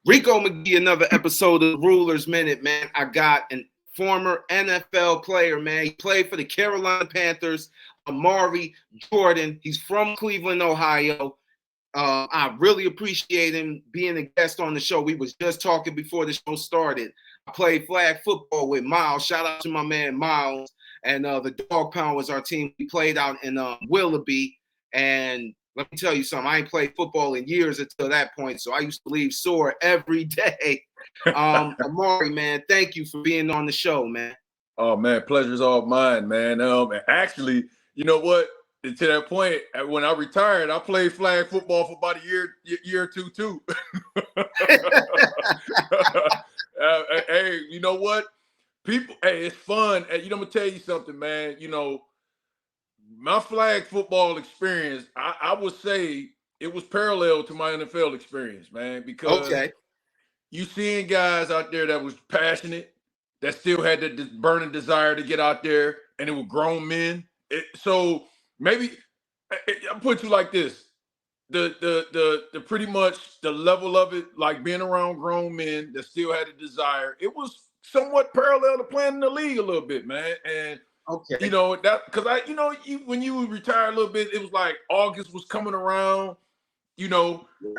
Rico McGee, another episode of Rulers Minute, man. I got an former NFL player, man. He played for the Carolina Panthers, Omari Jordan. He's from Cleveland, Ohio. I really appreciate him being a guest on the show. We was just talking before the show started. I played flag football with Miles. Shout out to my man Miles. And the Dog Pound was our team. We played out in Willoughby. And let me tell you something. I ain't played football in years until that point, so I used to leave sore every day. Omari, man, thank you for being on the show, man. Oh, man, pleasure's all mine, man. Actually, you know what? To that point, when I retired, I played flag football for about a year or two, too. Hey, you know what? People, hey, it's fun. Hey, I'm going to tell you something, man. My flag football experience, I would say it was parallel to my NFL experience, man, because you seeing guys out there that was passionate, that still had the burning desire to get out there, and it were grown men. So maybe I'll put you like this: the pretty much the level of it, like being around grown men that still had a desire, it was somewhat parallel to playing in the league a little bit, man, and. That because when you retire a little bit, it was like August was coming around. You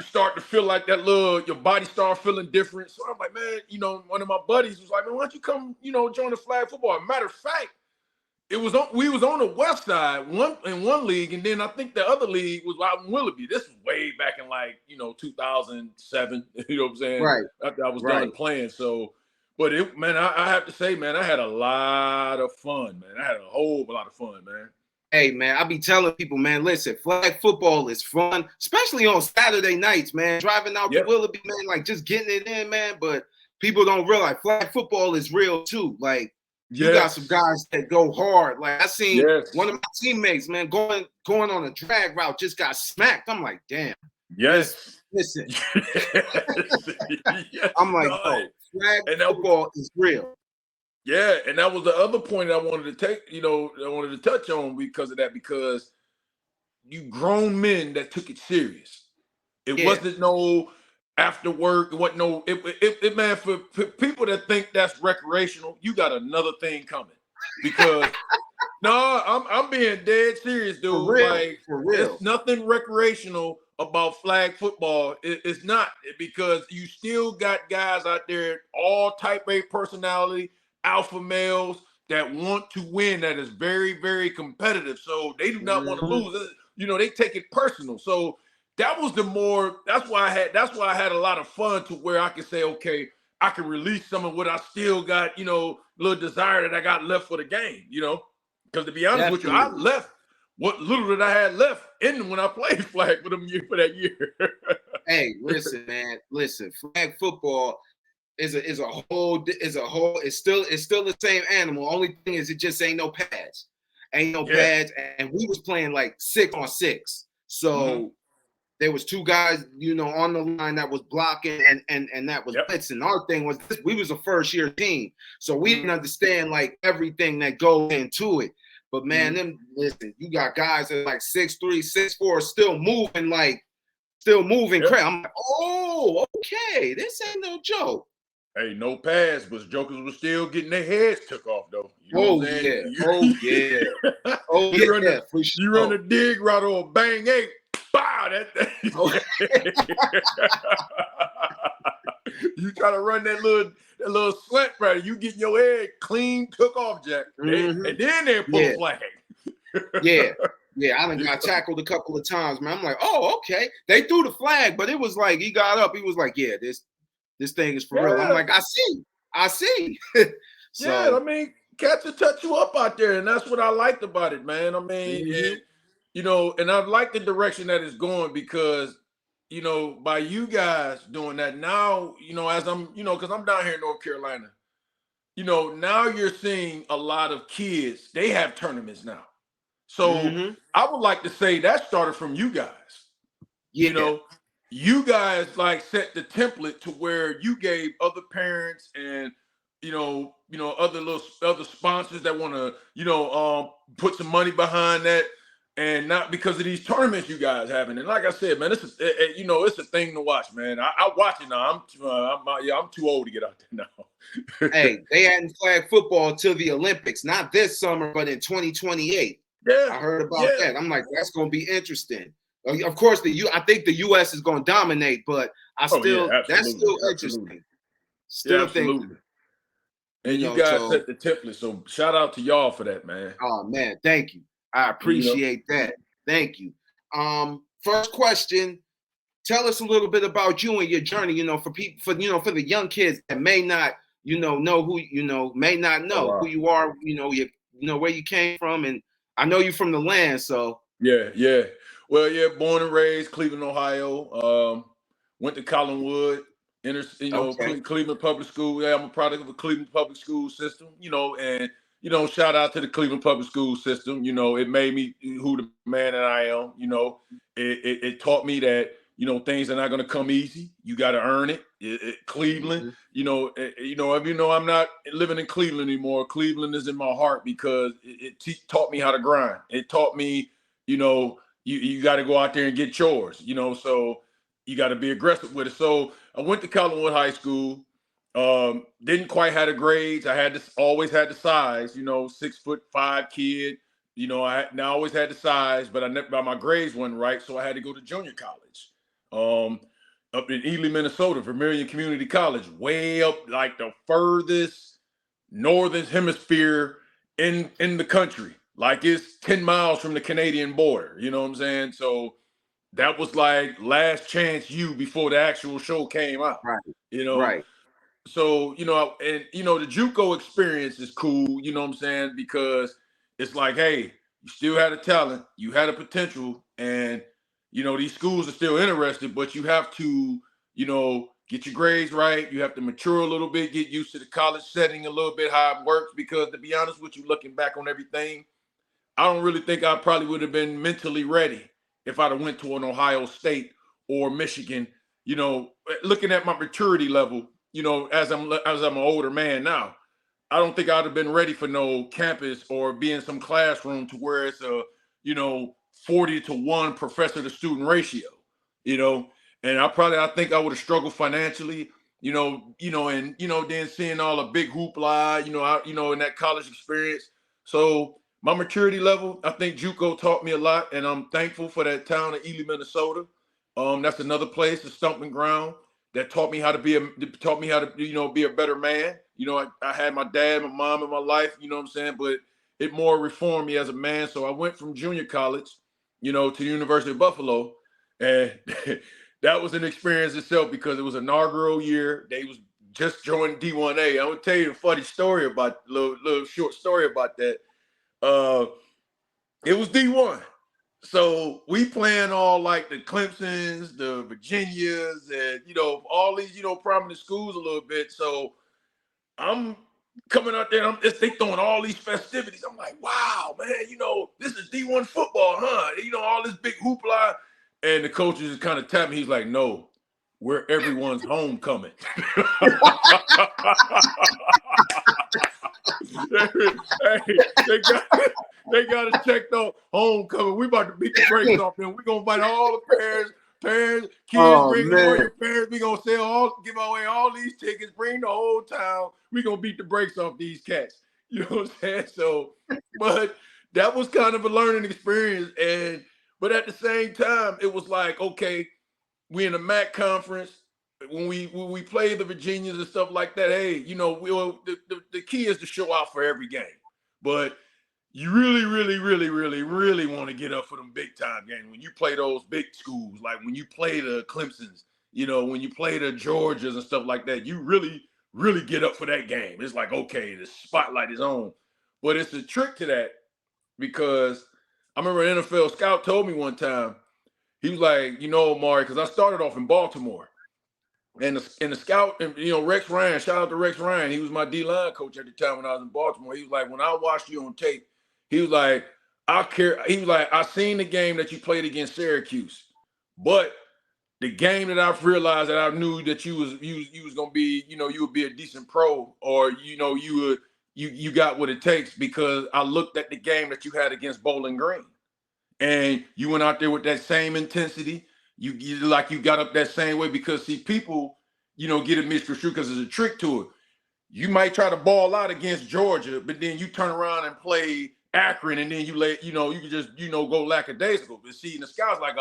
start to feel like your body start feeling different. So I'm like, man, one of my buddies was like, man, why don't you come, join the flag football? Matter of fact, we was on the west side in one league, and then I think the other league was out in Willoughby. This was way back in 2007. You know what I'm saying? Right. After I was done playing, so. But I have to say, man, I had a lot of fun, man. I had a whole lot of fun, man. Hey, man, I be telling people, man, listen, flag football is fun, especially on Saturday nights, man. Driving out to Willoughby, man, like just getting it in, man. But people don't realize flag football is real too. Like you got some guys that go hard. Like I seen one of my teammates, man, going on a drag route, just got smacked. I'm like, damn. Yes. Listen. I'm like, flag football is real. Yeah, and that was the other point I wanted to touch on because of that, because you grown men that took it serious. It wasn't no after work. It wasn't no man, for people that think that's recreational, you got another thing coming. Because no, I'm being dead serious, dude. For real. It's nothing recreational about flag football. It's not, because you still got guys out there, all type A personality, alpha males that want to win, that is very, very competitive. So they do not want to lose. They take it personal. So that's why I had a lot of fun, to where I can say, okay, I can release some of what I still got, little desire that I got left for the game, because to be honest with you, I left what little that I had left in when I played flag for that year. Hey, listen, man. Listen, flag football is still the same animal. Only thing is, it just ain't no pads. Pads, and we was playing like 6-on-6. So there was two guys, on the line that was blocking and that was blitzing. Our thing was we was a first year team, so we didn't understand like everything that goes into it. But man, listen, you got guys that are like 6'3", 6'4", still moving. Crap. I'm like, oh, okay, this ain't no joke. Hey, no pass, but jokers were still getting their heads took off though. You run a dig route or a bang eight, bow that thing. You try to run that little slant right, you getting your head clean took off, Jack. And then they pull a flag. I done got tackled a couple of times, man. I'm like, oh, okay. They threw the flag, but it was like he got up. He was like, yeah, this thing is for real. I'm like, I see. So, I mean, cats will touch you up out there, and that's what I liked about it, man. I mean, and I like the direction that it's going, because, by you guys doing that now, as I'm, because I'm down here in North Carolina, now you're seeing a lot of kids, they have tournaments now. So I would like to say that started from you guys. You guys like set the template to where you gave other parents and other sponsors that want to put some money behind that, and not because of these tournaments you guys having. And like I said, man, it's a thing to watch, man. I watch it now. I'm too old to get out there now. Hey, they hadn't flagged football until the Olympics, not this summer, but in 2028. Yeah, I heard about that. I'm like, that's going to be interesting. Of course, I think the U.S. is going to dominate, but that's still interesting. Still absolutely. And you guys set the template, so shout out to y'all for that, man. Oh man, thank you. I appreciate that. Thank you. First question: tell us a little bit about you and your journey. For people, for the young kids that may not, know who may not know who you are. Where you came from, and I know you from the land, so yeah. Well, yeah, born and raised Cleveland, Ohio. Went to Collinwood. Cleveland Public School. Yeah, I'm a product of a Cleveland Public School system, and shout out to the Cleveland Public School system. It made me who the man that I am. It taught me that, things are not going to come easy. You got to earn it. Cleveland, I'm not living in Cleveland anymore. Cleveland is in my heart because it taught me how to grind. It taught me, you got to go out there and get yours, so you got to be aggressive with it. So I went to Collinwood High School. Didn't quite have the grades. I always had the size, 6'5" kid. I always had the size, but my grades weren't right, so I had to go to junior college. Up in Ely, Minnesota, Vermilion Community College, way up like the furthest northern hemisphere in the country. Like it's 10 miles from the Canadian border. You know what I'm saying? So that was like last chance you before the actual show came out. Right. Right. So, the JUCO experience is cool, you know what I'm saying? Because it's like, hey, you still had a talent, you had a potential, and, these schools are still interested, but you have to, get your grades right. You have to mature a little bit, get used to the college setting a little bit, how it works. Because to be honest with you, looking back on everything, I don't really think I probably would have been mentally ready if I'd have went to an Ohio State or Michigan, looking at my maturity level, as I'm an older man now, I don't think I'd have been ready for no campus or be in some classroom to where it's a, 40-1 professor to student ratio, and I think I would have struggled financially, and then seeing all the big hoopla, in that college experience. So my maturity level, I think JUCO taught me a lot, and I'm thankful for that town of Ely, Minnesota. That's another place, a stomping ground that taught me how to be a better man. I had my dad, my mom in my life, you know what I'm saying? But it more reformed me as a man. So I went from junior college, to the University of Buffalo. And that was an experience itself because it was inaugural year. They was just joined D1A. I'm gonna tell you a funny story about little short story about that. It was D1. So we playing all like the Clemsons, the Virginias, and all these prominent schools a little bit. So I'm coming out there, they throwing all these festivities. I'm like, wow, man, this is D1 football, huh? All this big hoopla. And the coach just kind of tapped me. He's like, no, we're everyone's homecoming. They got us checked on homecoming. We about to beat the brakes off them. We're gonna invite all the parents, kids, bring all your parents. We gonna give away all these tickets, bring the whole town. We gonna beat the brakes off these cats. You know what I'm saying? So, but that was kind of a learning experience. But at the same time, it was like, okay, we in the MAC conference. When we play the Virginias and stuff like that, hey, the key is to show out for every game. But you really, really, really, really, really want to get up for them big time games. When you play those big schools, like when you play the Clemsons, when you play the Georgias and stuff like that, you really, really get up for that game. It's like, okay, the spotlight is on. But it's a trick to that because I remember an NFL scout told me one time, he was like, Omari, because I started off in Baltimore. And the scout, and Rex Ryan, shout out to Rex Ryan. He was my D-line coach at the time when I was in Baltimore. He was like, when I watched you on tape, he was like, I seen the game that you played against Syracuse, but the game that I've realized that I knew that you was gonna be, you would be a decent pro, or you got what it takes because I looked at the game that you had against Bowling Green. and you went out there with that same intensity. You like you got up that same way because see people, get it misconstrued because there's a trick to it. You might try to ball out against Georgia, but then you turn around and play Akron, and then you can just go lackadaisical. But see, the scouts like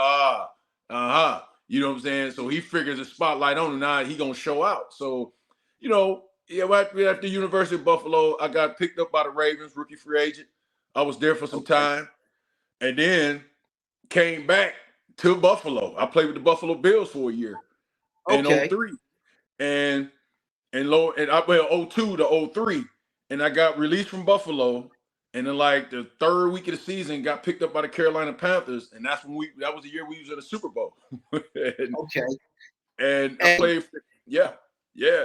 you know what I'm saying. So he figures the spotlight on him now. He gonna show out. So, after University of Buffalo, I got picked up by the Ravens, rookie free agent. I was there for some time, and then came back to Buffalo. I played with the Buffalo Bills for a year in 03. And I played 02 to 03. And I got released from Buffalo. And then like the third week of the season, got picked up by the Carolina Panthers. And that was the year we was in the Super Bowl. And I played, yeah.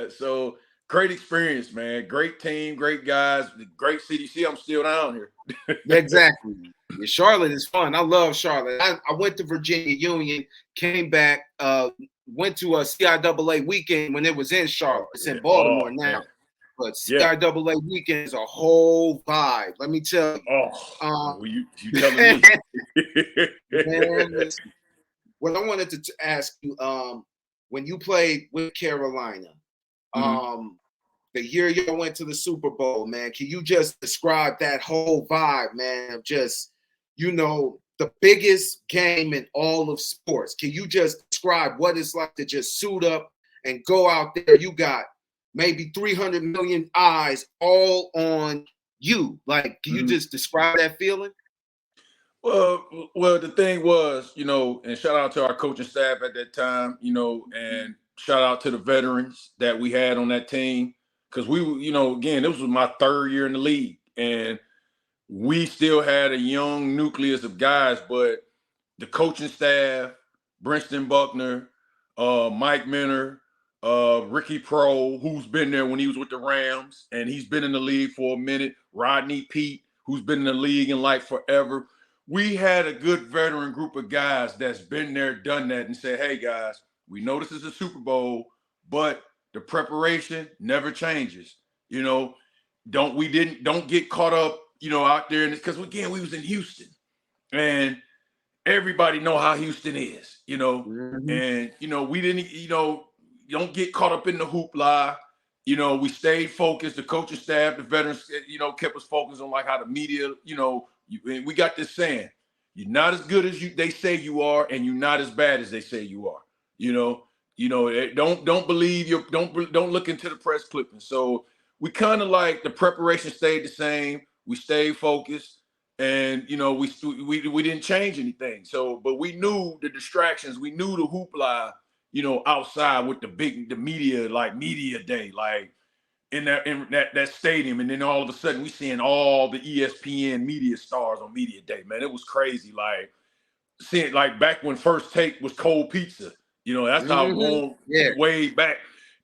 So great experience, man. Great team, great guys, great city. See, I'm still down here. Exactly. Yeah, Charlotte is fun. I love Charlotte. I went to Virginia Union, came back, went to a CIAA weekend when it was in Charlotte. It's in Baltimore now. Man. But CIAA weekend is a whole vibe. Let me tell you. You telling me. Man, what I wanted to ask you, when you played with Carolina, the year y'all went to the Super Bowl, man, can you just describe that whole vibe, man, of just, the biggest game in all of sports? Can you just describe what it's like to just suit up and go out there? You got maybe 300 million eyes all on you. Like, can you just describe that feeling? Well, the thing was, and shout out to our coaching staff at that time, and shout out to the veterans that we had on that team. Because we, again, this was my third year in the league. And we still had a young nucleus of guys, but the coaching staff, Brinston Buckner, Mike Minner, Ricky Pro, who's been there when he was with the Rams, and he's been in the league for a minute, Rodney Pete, who's been in the league in like forever. We had a good veteran group of guys that's been there, done that, and said, hey, guys, we know this is a Super Bowl, but the preparation never changes. Don't get caught up, out there. Because, again, we was in Houston. And everybody know how Houston is, And, we didn't, don't get caught up in the hoopla. We stayed focused. The coaching staff, the veterans, kept us focused on, like, how the media, we got this saying, you're not as good as they say you are, and you're not as bad as they say you are, don't believe don't look into the press clipping. So we kind of like the preparation stayed the same. We stayed focused, and we didn't change anything. So, but we knew the distractions. We knew the hoopla, outside with the media, like media day, like in that stadium, and then all of a sudden we seeing all the ESPN media stars on media day. Man, it was crazy. Like seeing like back when First Take was cold pizza. That's how I'm going way back.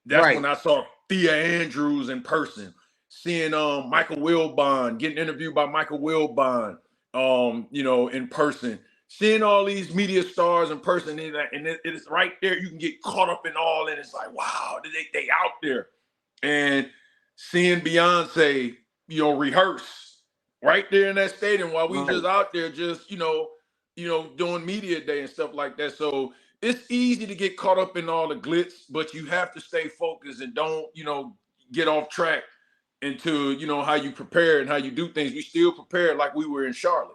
That's when I saw Thea Andrews in person, seeing Michael Wilbon, getting interviewed by Michael Wilbon, in person, seeing all these media stars in person, and it is right there. You can get caught up in all, and it's like, wow, they out there. And seeing Beyonce, rehearse right there in that stadium while we just out there, just doing media day and stuff like that. So it's easy to get caught up in all the glitz, but you have to stay focused and don't, get off track into, how you prepare and how you do things. We still prepare like we were in Charlotte,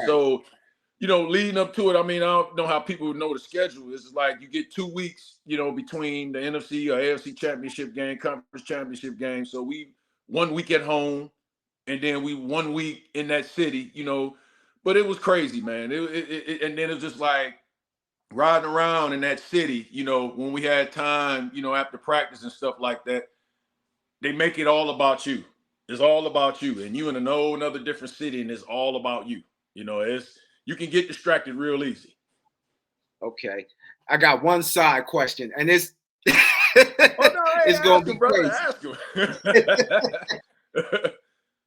So, leading up to it, I mean, I don't know how people know the schedule. It's like you get 2 weeks, between the NFC or AFC championship game, conference championship game. So we 1 week at home, and then we 1 week in that city, but it was crazy, man. And then it was just like riding around in that city, when we had time, after practice and stuff like that. They make it all about you. It's all about you, and you in another different city, and it's all about you. You can get distracted real easy. Okay, I got one side question, and it's it's gonna be crazy. Ask him.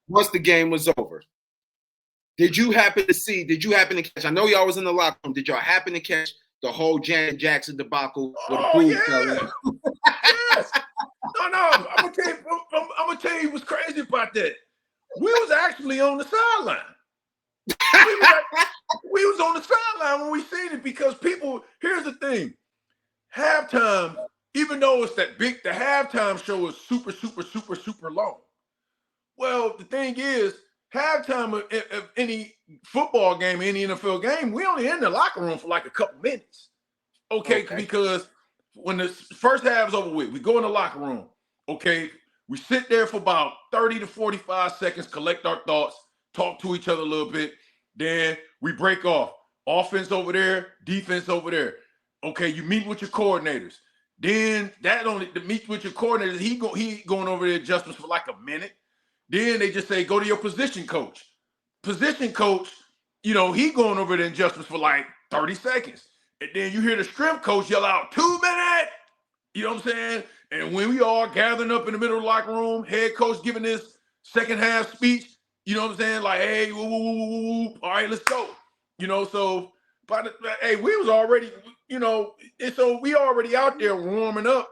Once the game was over, did you happen to catch? I know y'all was in the locker room. Did y'all happen to catch the whole Janet Jackson debacle? Yes. No. I'm gonna tell you what's crazy about that. We was actually on the sideline. we was on the sideline when we seen it because people. Here's the thing: halftime, even though it's that big, the halftime show is super, super, super, super long. Well, the thing is, halftime of any football game, any NFL game, we only in the locker room for like a couple minutes. Okay, because when the first half is over with, we go in the locker room. Okay, we sit there for about 30 to 45 seconds, collect our thoughts, talk to each other a little bit. Then we break off. Offense over there, defense over there. Okay, you meet with your coordinators. Then that only to meet with your coordinators, he going over the adjustments for like a minute. Then they just say, go to your position coach. Position coach, he going over the adjustments for like 30 seconds. And then you hear the strength coach yell out, 2 minutes. You know what I'm saying? And when we all gathering up in the middle of the locker room, head coach giving this second half speech, you know what I'm saying? Like, hey, woo, woo, woo, woo, woo. All right, let's go. So hey, we was already, and so we already out there warming up,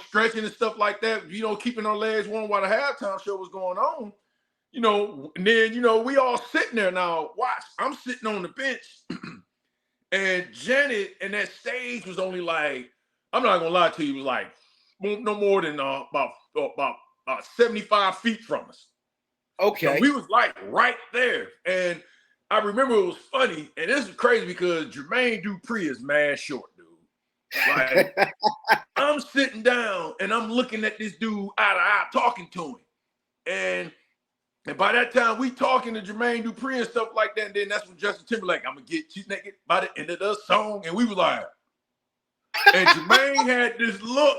stretching and stuff like that, keeping our legs warm while the halftime show was going on, and then, we all sitting there now. Watch, I'm sitting on the bench and Janet and that stage was only like, I'm not gonna lie to you, it was like no more than about 75 feet from us. Okay. So we was like right there. And I remember it was funny, and this is crazy because Jermaine Dupri is mad short, dude. Like, I'm sitting down and I'm looking at this dude eye to eye, talking to him. And by that time, we talking to Jermaine Dupri and stuff like that. And then that's when Justin Timberlake, I'm gonna get you naked by the end of the song. And we was like, and Jermaine had this look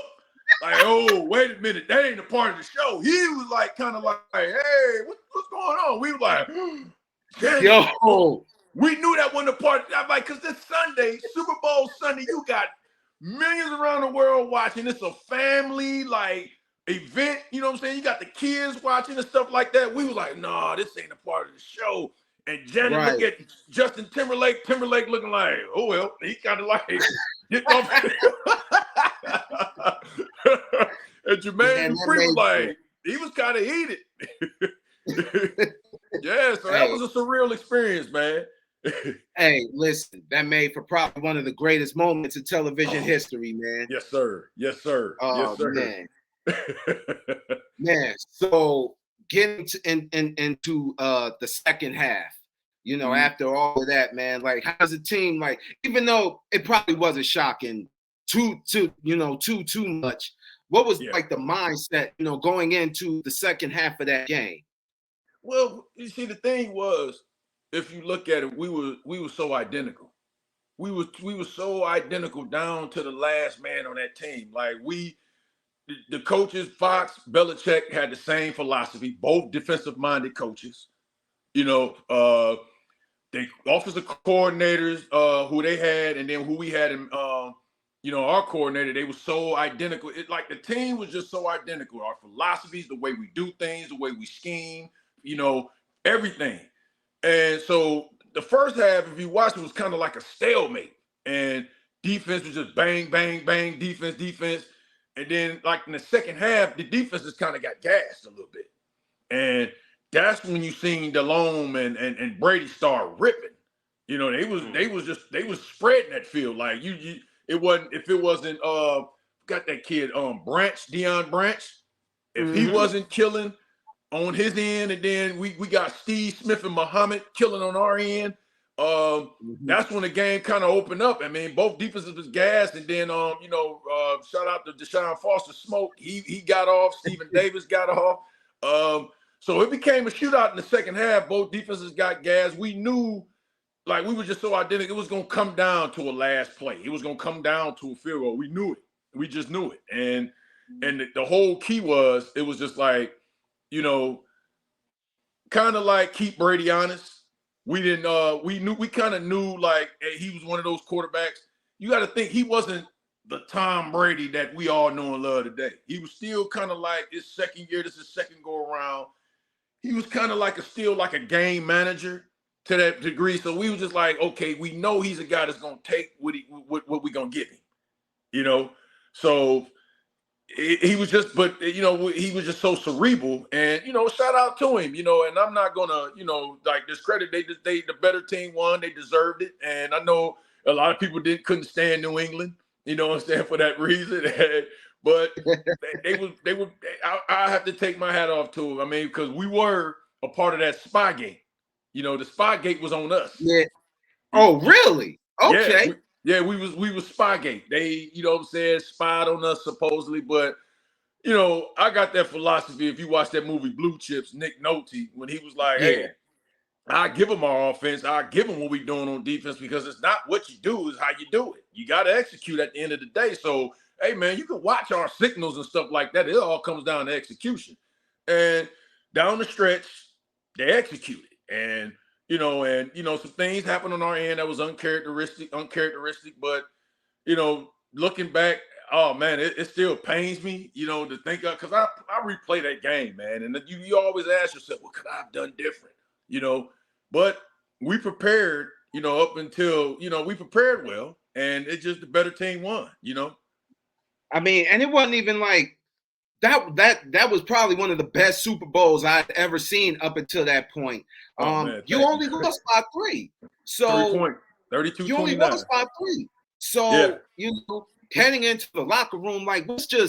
like, oh, wait a minute, that ain't a part of the show. He was like, kind of like, hey, what's going on? We were like, yo, we knew that wasn't a part. I'm like, because this Sunday, Super Bowl Sunday, you got millions around the world watching. It's a family like event. You know what I'm saying? You got the kids watching and stuff like that. We was like, nah, this ain't a part of the show. And Janet look at Justin Timberlake looking like, oh well, he kind of like getting off. And Jermaine Dupri was like, he was kind of heated. Yeah, so that was a surreal experience, man. Hey, listen, that made for probably one of the greatest moments in television history, man. Yes, sir. Yes, sir. Oh, yes, sir. Man. Man, so getting into the second half, after all of that, man, like, how does a team, like, even though it probably wasn't shocking too much, what was like the mindset, going into the second half of that game? Well, you see, the thing was, if you look at it, we were so identical. We were so identical down to the last man on that team. Like, the coaches, Fox, Belichick, had the same philosophy. Both defensive-minded coaches. The offensive coordinators, who they had, and then who we had in, our coordinator, they were so identical. It, like, the team was just so identical. Our philosophies, the way we do things, the way we scheme, everything. And so the first half, if you watch, it was kind of like a stalemate. And defense was just bang, bang, bang, defense. And then, like, in the second half, the defenses kind of got gassed a little bit. And that's when you seen Delhomme and Brady start ripping. They was spreading that field. Like, it wasn't got that kid Deion Branch. If he wasn't killing on his end, and then we got Steve Smith and Muhammad killing on our end, that's when the game kind of opened up. I mean, both defenses was gassed, and then shout out to Deshaun Foster Smoke. He got off. Stephen Davis got off. So it became a shootout in the second half. Both defenses got gassed. We knew, like, we were just so identical. It was going to come down to a last play. It was going to come down to a field goal. We knew it. We just knew it. And the whole key was, it was just like, kind of like keep Brady honest. We didn't, we kind of knew, like, hey, he was one of those quarterbacks. You got to think he wasn't the Tom Brady that we all know and love today. He was still kind of like his second year. This is second go around. He was kind of like still like a game manager to that degree. So we were just like, okay, we know he's a guy that's going to take what we're going to give him, So he was just, but he was just so cerebral, and shout out to him, and I'm not gonna, like discredit. They the better team won, they deserved it, and I know a lot of people couldn't stand New England, what I'm saying, for that reason, but I have to take my hat off to him. I mean, because we were a part of that Spygate. The Spygate was on us. Yeah. Oh, really? Okay. We was Spygate. They, what I'm saying, spied on us supposedly, but I got that philosophy. If you watch that movie Blue Chips, Nick Nolte, when he was like, hey, I give them our offense, I give them what we're doing on defense, because it's not what you do, it's how you do it. You got to execute at the end of the day. So, hey, man, you can watch our signals and stuff like that. It all comes down to execution. And down the stretch, they executed. And some things happened on our end that was uncharacteristic, but, looking back, oh man, it still pains me, to think of, because I replay that game, man. And you always ask yourself, what could I have done different? But we prepared, up until, we prepared well, and it's just the better team won, I mean, and it wasn't even like that was probably one of the best Super Bowls I've ever seen up until that point. You only lost by 3. So 3 point, 32, you only lost by 3. So, heading into the locker room, like, I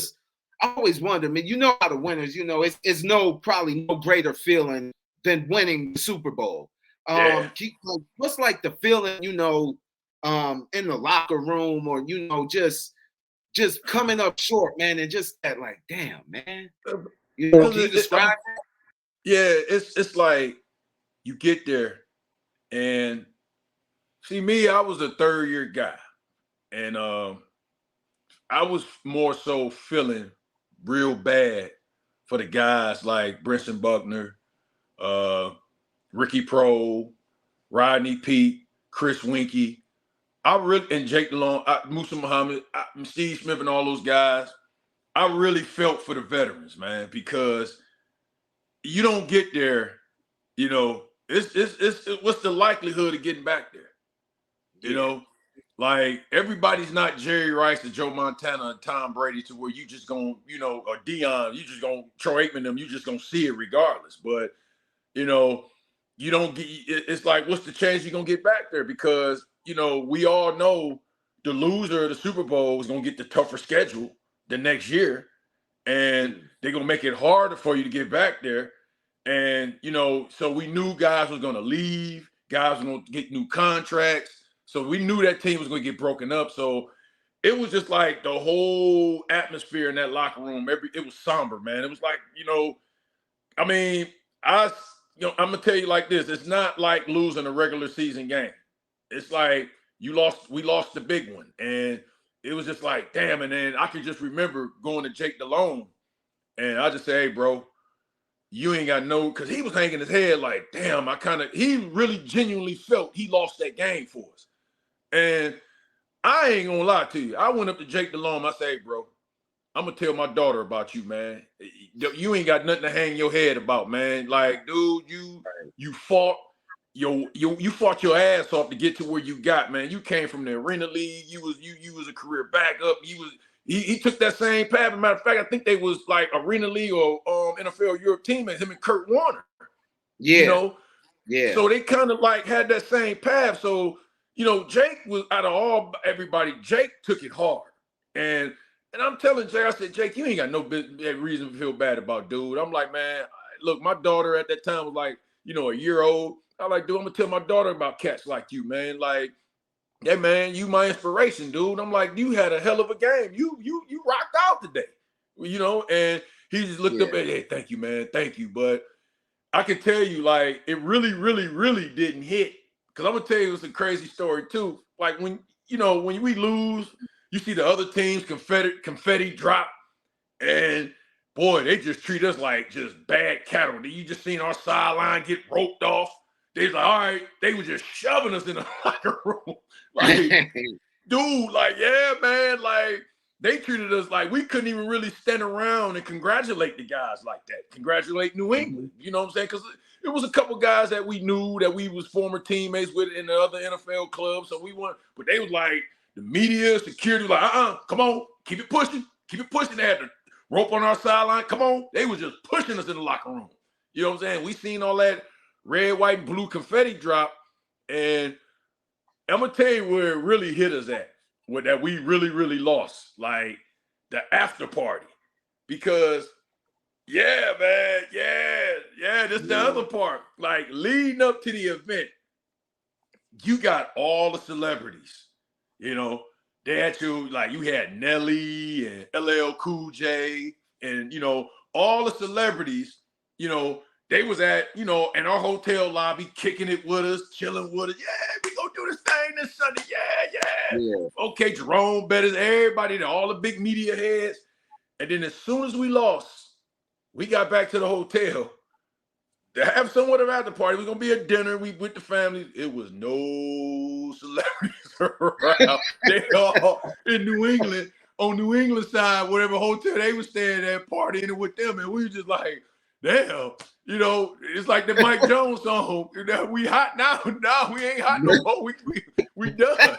always wonder, man, how the winners, it's probably no greater feeling than winning the Super Bowl. What's like the feeling, in the locker room, or, just coming up short, man, and just that, like, damn, man. Can you describe that? Yeah, it's like you get there, and see me, I was a 3rd-year guy, and I was more so feeling real bad for the guys like Brinson Buckner, Ricky Prohl, Rodney Peete, Chris Winkie. And Jake Delhomme, Musa Muhammad, Steve Smith, and all those guys. I really felt for the veterans, man, because you don't get there, it's what's the likelihood of getting back there? Like, everybody's not Jerry Rice or Joe Montana and Tom Brady, to where you just gonna, or Dion, you just gonna Troy Aikman them, you just gonna see it regardless. But you don't get. It's like, what's the chance you're gonna get back there? Because we all know the loser of the Super Bowl is gonna get the tougher schedule the next year, and they're gonna make it harder for you to get back there. And so we knew guys was gonna leave, guys were gonna get new contracts. So we knew that team was going to get broken up. So it was just like the whole atmosphere in that locker room. It was somber, man. It was like, I mean, I'm going to tell you like this. It's not like losing a regular season game. It's like we lost the big one. And it was just like, damn. And then I could just remember going to Jake Delhomme, and I just say, hey, bro, you ain't got no, because he was hanging his head like, damn, he really genuinely felt he lost that game for us. And I ain't gonna lie to you. I went up to Jake Delhomme. I say, hey, bro, I'm gonna tell my daughter about you, man. You ain't got nothing to hang your head about, man. Like, dude, you fought you fought your ass off to get to where you got, man. You came from the Arena League. You was a career backup. He took that same path. As a matter of fact, I think they was like Arena League or NFL Europe teammates, him and Kurt Warner. Yeah. So they kind of like had that same path. So Jake was, out of everybody, Jake took it hard. And I'm telling Jake, I said, Jake, you ain't got no reason to feel bad about, dude. I'm like, man, look, my daughter at that time was like, a year old. I'm like, dude, I'm gonna tell my daughter about cats like you, man. Like, hey, man, you my inspiration, dude. I'm like, you had a hell of a game. You rocked out today, and he just looked up at, hey, thank you, man. Thank you. But I can tell you, like, it really, really, really didn't hit. Because I'm going to tell you, it's a crazy story, too. Like, when we lose, you see the other teams confetti drop, and, boy, they just treat us like just bad cattle. You just seen our sideline get roped off. They was like, all right, they were just shoving us in the locker room. Like, dude, like, yeah, man, like, they treated us like we couldn't even really stand around and congratulate the guys like that. Congratulate New England. You know what I'm saying? Because it was a couple guys that we knew that we was former teammates with in the other NFL clubs. So we weren't, but they was like, the media, security was like, come on, keep it pushing. They had the rope on our sideline. Come on. They was just pushing us in the locker room. You know what I'm saying? We seen all that red, white, and blue confetti drop. And I'm going to tell you where it really hit us at, where that we really, really lost, like the after party. Because, yeah, man, this the other part. Like, leading up to the event, you got all the celebrities, you know. They had you, like, you had Nelly and LL Cool J and, you know, all the celebrities, you know, they was at, you know, in our hotel lobby, kicking it with us, chilling with us. Yeah, we gonna do this thing this Sunday. Yeah. Okay, Jerome Bettis, everybody, all the big media heads. And then as soon as we lost, we got back to the hotel to have somewhat of after party. We're gonna be at dinner. We with the family. It was no celebrities around. They all in New England, on New England side, whatever hotel they was staying at, partying with them, and we were just like, damn, you know, it's like the Mike Jones song. We hot now. Now we ain't hot no more. We done.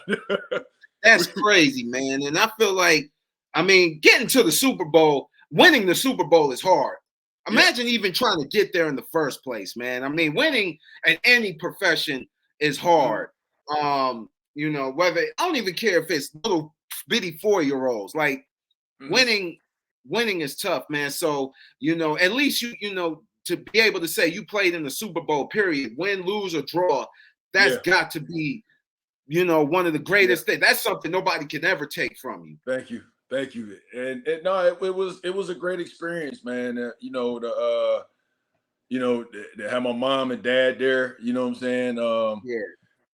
That's crazy, man. And I feel like, I mean, getting to the Super Bowl, winning the Super Bowl is hard. Imagine even trying to get there in the first place, man. I mean, winning at any profession is hard. You know, whether, I don't even care if it's little bitty 4-year-olds. Like, winning is tough, man. So, you know, at least you know, to be able to say you played in the Super Bowl, period, win, lose, or draw, that's got to be, you know, one of the greatest things. That's something nobody can ever take from you. Thank you. And no, it was a great experience, man. You know, you know, to have my mom and dad there, you know what I'm saying?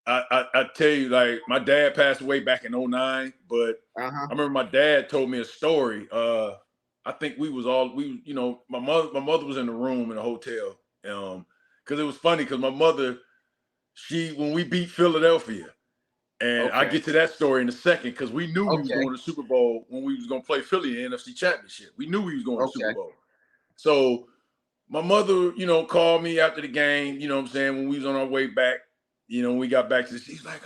I tell you, like, my dad passed away back in 2009, but I remember my dad told me a story. I think you know, my mother was in the room in the hotel. Because it was funny because my mother, when we beat Philadelphia, and I get to that story in a second, because we knew we was going to the Super Bowl when we was going to play Philly in the NFC Championship. We knew we was going to the Super Bowl. So my mother, you know, called me after the game, you know what I'm saying, when we was on our way back, you know, when we got back to she's like,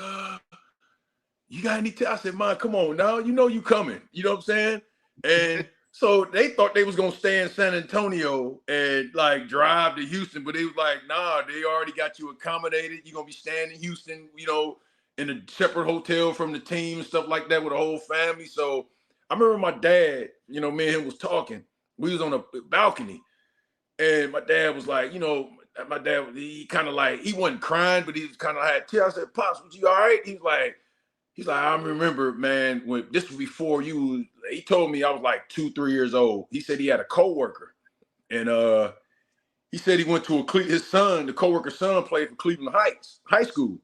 you got any I said, Mom, come on now, you know you coming. You know what I'm saying? And so they thought they was going to stay in San Antonio and, like, drive to Houston, but they was like, nah, they already got you accommodated. You're going to be staying in Houston, you know, in a separate hotel from the team and stuff like that with a whole family. So I remember my dad, you know, me and him was talking. We was on a balcony, and my dad was like, you know, my dad, he kind of like, he wasn't crying, but he was kind of had tears. I said, Pops, was you all right? He's like, I remember, man, when this was before you, he told me I was like 2-3 years old. He said he had a coworker, and he said he went to his son, the coworker's son played for Cleveland Heights High School.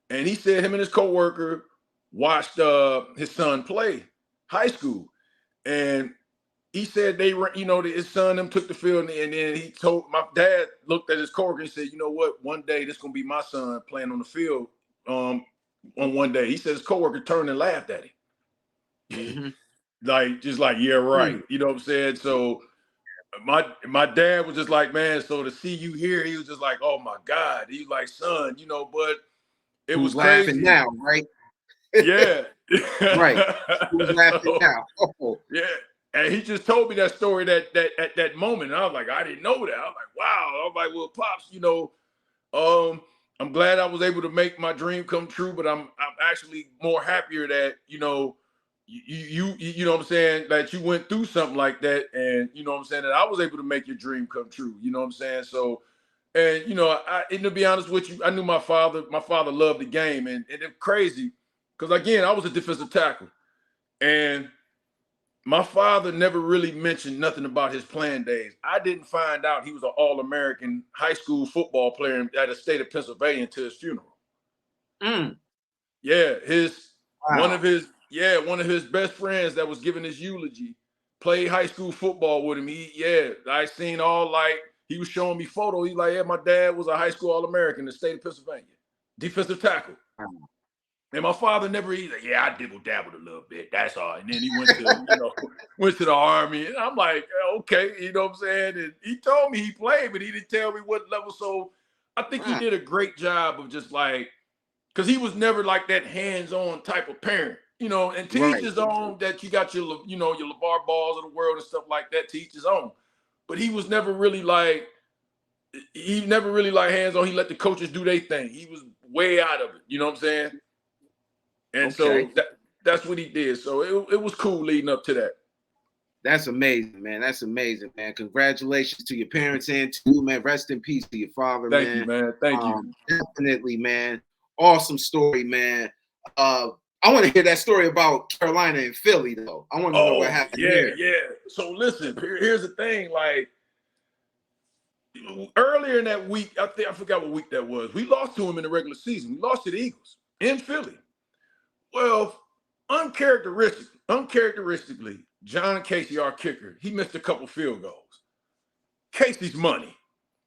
And he said him and his coworker watched his son play high school. And he said they were, you know, his son them took the field, and then he told my dad, looked at his coworker and said, you know what, one day this gonna be my son playing on the field on one day. He said his coworker turned and laughed at him. Like, just like, yeah, right. You know what I'm saying? So my dad was just like, man, so to see you here, he was just like, oh my God. He was like, son, you know, but it was laughing crazy now, right? Yeah. Right. Who's laughing now? Oh. Yeah. And he just told me that story that at that moment. And I was like, I didn't know that. I was like, wow. I was like, well, Pops, you know, I'm glad I was able to make my dream come true, but I'm actually more happier that, you know, you know what I'm saying, that you went through something like that, and you know what I'm saying, that I was able to make your dream come true. You know what I'm saying? So, and you know, and to be honest with you, I knew my father loved the game, and it's crazy because, again, I was a defensive tackle, and my father never really mentioned nothing about his playing days. I didn't find out he was an All-American high school football player at the state of Pennsylvania until his funeral. Yeah, one of his best friends that was giving his eulogy played high school football with him. I seen all, like, he was showing me photos. He's like, yeah, my dad was a high school All-American in the state of Pennsylvania, defensive tackle. And my father never, he's like, yeah, I dibble-dabbled a little bit. That's all. And then he went to, went to the Army. And I'm like, okay, you know what I'm saying? And he told me he played, but he didn't tell me what level. So I think he did a great job of just, like, because he was never like that hands-on type of parent. and to each his own. That you got your LeVar Balls of the world and stuff like that. To each his own. But he was never really like hands on. He let the coaches do their thing. He was way out of it. You know what I'm saying? And so that's what he did. So it was cool leading up to that. That's amazing, man. That's amazing, man. Congratulations to your parents and to you, man. Rest in peace to your father, man. Thank you, man. Thank you. Definitely, man. Awesome story, man. I want to hear that story about Carolina and Philly, though. I want to know what happened here. Yeah. So listen, here's the thing. Like earlier in that week, I forgot what week that was. We lost to him in the regular season. We lost to the Eagles in Philly. Well, uncharacteristically, John Casey, our kicker, he missed a couple field goals. Casey's money.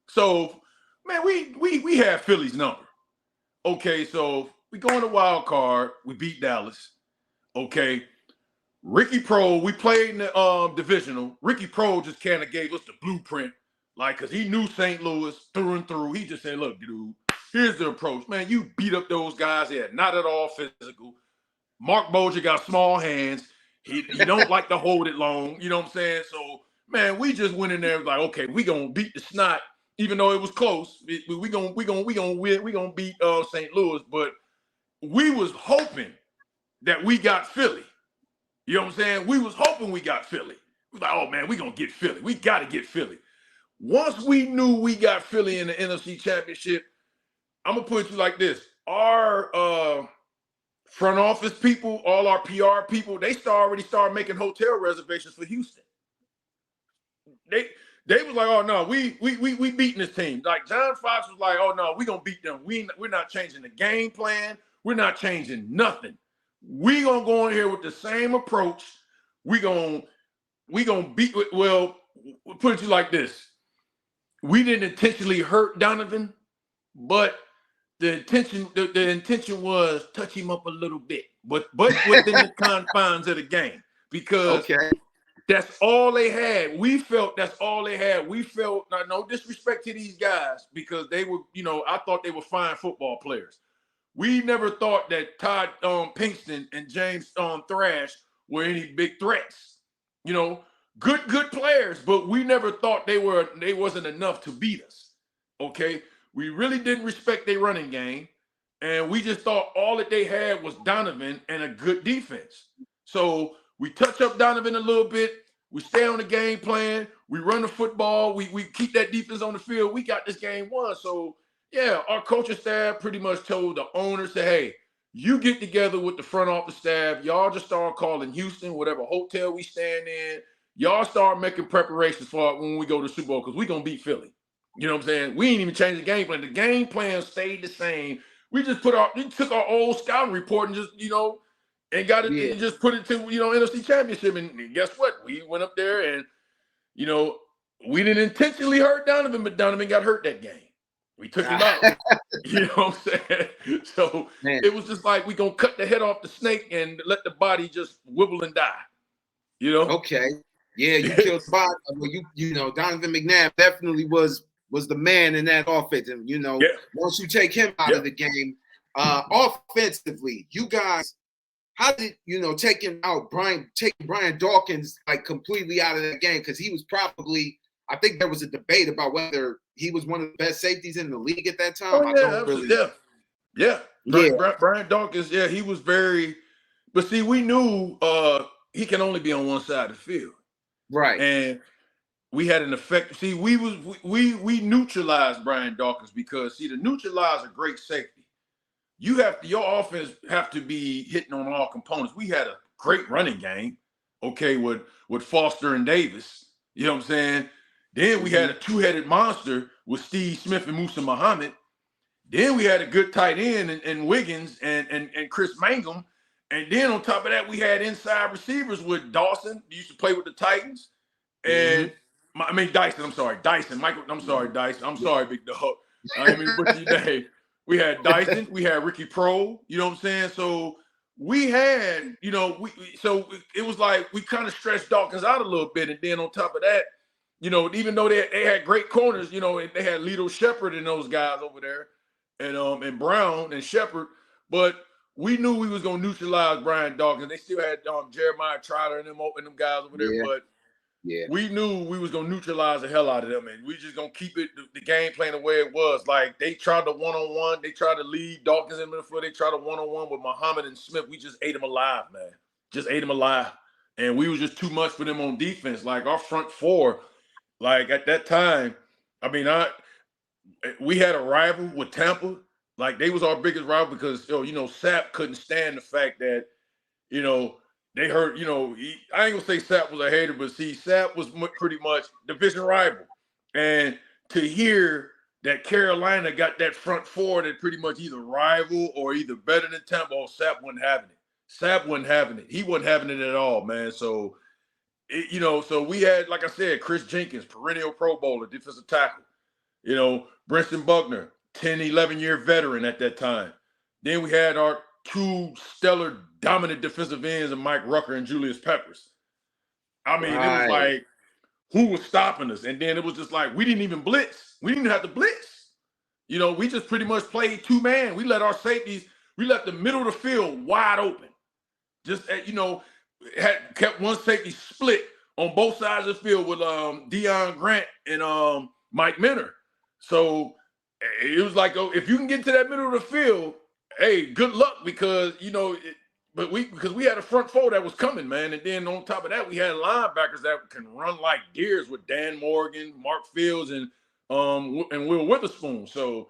So, man, we have Philly's number. Okay, so we go in the wild card. We beat Dallas. Okay. Ricky Pro, we played in the divisional. Ricky Pro just kind of gave us the blueprint, like, because he knew St. Louis through and through. He just said, look, dude, here's the approach. Man, you beat up those guys. They're not at all physical. Mark Boja got small hands. He don't like to hold it long. You know what I'm saying? So, man, we just went in there like, okay, we gonna beat the snot, even though it was close. We gonna win. We gonna beat St. Louis. But we was hoping that we got Philly. You know what I'm saying? We was hoping we got Philly. We was like, oh man, we gonna get Philly. We gotta get Philly. Once we knew we got Philly in the NFC Championship, I'm gonna put you like this: our front office people, all our PR people, they already started making hotel reservations for Houston. They was like, oh no, we beating this team. Like John Fox was like, oh no, we gonna beat them. We're not changing the game plan. We're not changing nothing. We gonna go in here with the same approach. We gonna beat. Well, we'll put it to you like this: we didn't intentionally hurt Donovan, but the intention was touch him up a little bit, but within the confines of the game, because that's all they had. We felt that's all they had. We felt no disrespect to these guys because they were, I thought they were fine football players. We never thought that Todd Pinkston and James Thrash were any big threats. Good players, but we never thought they wasn't enough to beat us. Okay. We really didn't respect their running game, and we just thought all that they had was Donovan and a good defense. So we touch up Donovan a little bit. We stay on the game plan. We run the football. We keep that defense on the field. We got this game won. So, yeah, our coaching staff pretty much told the owners, hey, you get together with the front office staff. Y'all just start calling Houston, whatever hotel we stand in. Y'all start making preparations for it when we go to the Super Bowl because we're going to beat Philly. You know what I'm saying? We ain't even changed the game plan. The game plan stayed the same. We just took our old scouting report and just, and got it and just put it to, NFC Championship. And guess what? We went up there and, we didn't intentionally hurt Donovan, but Donovan got hurt that game. We took him out. You know what I'm saying? So it was just like, we going to cut the head off the snake and let the body just wibble and die. Okay. Yeah, you killed the body. Well, Donovan McNabb definitely was the man in that offense. And, once you take him out of the game, offensively, you guys, how did, taking Brian Dawkins like completely out of that game? Because he was probably, I think there was a debate about whether he was one of the best safeties in the league at that time. Brian Dawkins, he was very, but see, we knew he can only be on one side of the field. Right. And we had an effect. See, we neutralized Brian Dawkins because the neutralizer great safety. Your offense have to be hitting on all components. We had a great running game, with Foster and Davis. You know what I'm saying? Then we had a two-headed monster with Steve Smith and Musa Muhammad. Then we had a good tight end and Wiggins and Chris Mangum. And then on top of that, we had inside receivers with Dawson. He used to play with the Titans. And Dyson. I'm sorry, Dyson. Michael. I'm sorry, Dyson. I'm sorry, big dog. I didn't mean to butcher your name. We had Dyson. We had Ricky Pro. You know what I'm saying? So we had, so it was like we kind of stretched Dawkins out a little bit, and then on top of that, even though they had great corners, they had Lito Shepherd and those guys over there, and Brown and Shepherd, but we knew we was gonna neutralize Brian Dawkins. They still had Jeremiah Trotter and them guys over there, but we knew we was gonna neutralize the hell out of them, and we just gonna keep it the game plan the way it was. Like they tried to one-on-one, they tried to lead Dawkins in the field, they tried to one-on-one with Muhammad and Smith. We just ate them alive, man. Just ate them alive. And we was just too much for them on defense. Like our front four, like at that time, I mean, we had a rival with Tampa. Like they was our biggest rival because Sapp couldn't stand the fact that, they heard, I ain't gonna say Sapp was a hater, but see, Sapp was pretty much division rival. And to hear that Carolina got that front four that pretty much either rival or either better than Tampa, Sapp wasn't having it. Sapp wasn't having it. He wasn't having it at all, man. So, so we had, like I said, Chris Jenkins, perennial Pro Bowler, defensive tackle. Brinson Buckner, 10, 11-year veteran at that time. Then we had our two stellar, dominant defensive ends of Mike Rucker and Julius Peppers. I mean, It was like, who was stopping us? And then it was just like, we didn't even blitz. We didn't even have to blitz. We just pretty much played two-man. We let our safeties, we let the middle of the field wide open. Just, kept one safety split on both sides of the field with Deion Grant and Mike Minner. So it was like, if you can get to that middle of the field, hey, good luck because, because we had a front four that was coming, man. And then on top of that, we had linebackers that can run like deers with Dan Morgan, Mark Fields, and Will Witherspoon. So,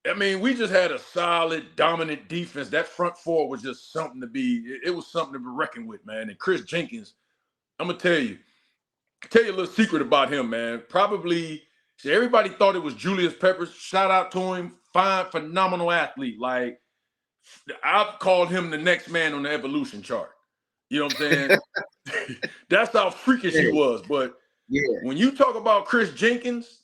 I mean, we just had a solid, dominant defense. That front four was just something to be, it was something to be reckoned with, man. And Chris Jenkins, I'm going to tell you a little secret about him, man. Probably, everybody thought it was Julius Peppers. Shout out to him. Fine, phenomenal athlete. Like, I've called him the next man on the evolution chart. You know what I'm saying? That's how freakish he was. But when you talk about Chris Jenkins,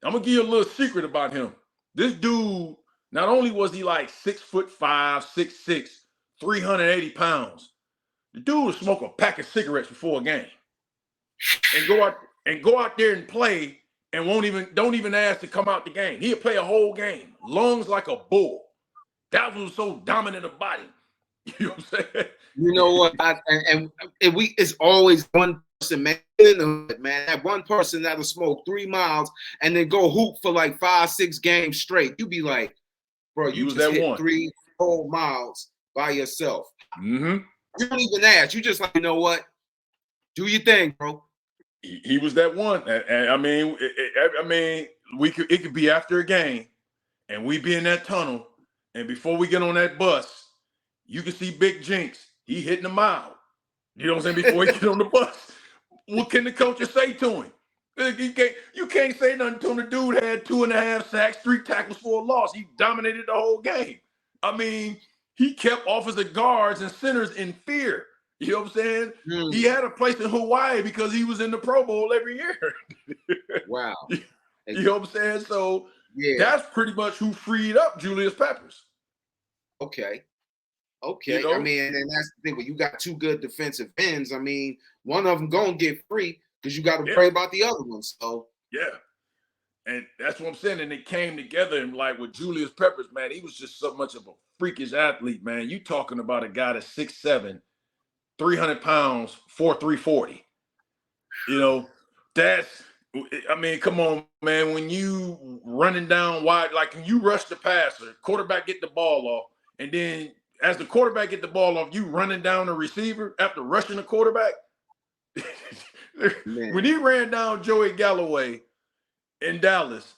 I'm going to give you a little secret about him. This dude, not only was he like 6'5", 6'6", 380 pounds, the dude would smoke a pack of cigarettes before a game and go out there and play and don't even ask to come out the game. He'd play a whole game, lungs like a bull. That was so dominant about him. You know what I'm saying? You know what? It's always one person, man. That one person that'll smoke 3 miles and then go hoop for like 5-6 games straight. You be like, bro, you just hit one. 3 whole miles by yourself. Mm-hmm. You don't even ask. You just like, you know what? Do your thing, bro. He was that one. And I mean, it could be after a game, and we be in that tunnel, and before we get on that bus, you can see Big Jinx. He hitting the mile. You know what I'm saying? Before he get on the bus, what can the coaches say to him? You can't say nothing to him. The dude had 2.5 sacks, 3 tackles for a loss. He dominated the whole game. I mean, he kept offensive guards and centers in fear. You know what I'm saying? Mm. He had a place in Hawaii because he was in the Pro Bowl every year. Wow. You know what I'm saying? So that's pretty much who freed up Julius Peppers. Okay. I mean, and that's the thing. When you got 2 good defensive ends, I mean, one of them gonna get free because you got to pray about the other one. So and that's what I'm saying. And it came together, and like with Julius Peppers, man, he was just so much of a freakish athlete, man. You talking about a guy that's 6'7", 300 pounds, 4'3", 40. I mean, come on, man. When you running down wide, like when you rush the passer, quarterback get the ball off, and then as the quarterback get the ball off, you running down the receiver after rushing the quarterback. When he ran down Joey Galloway in Dallas,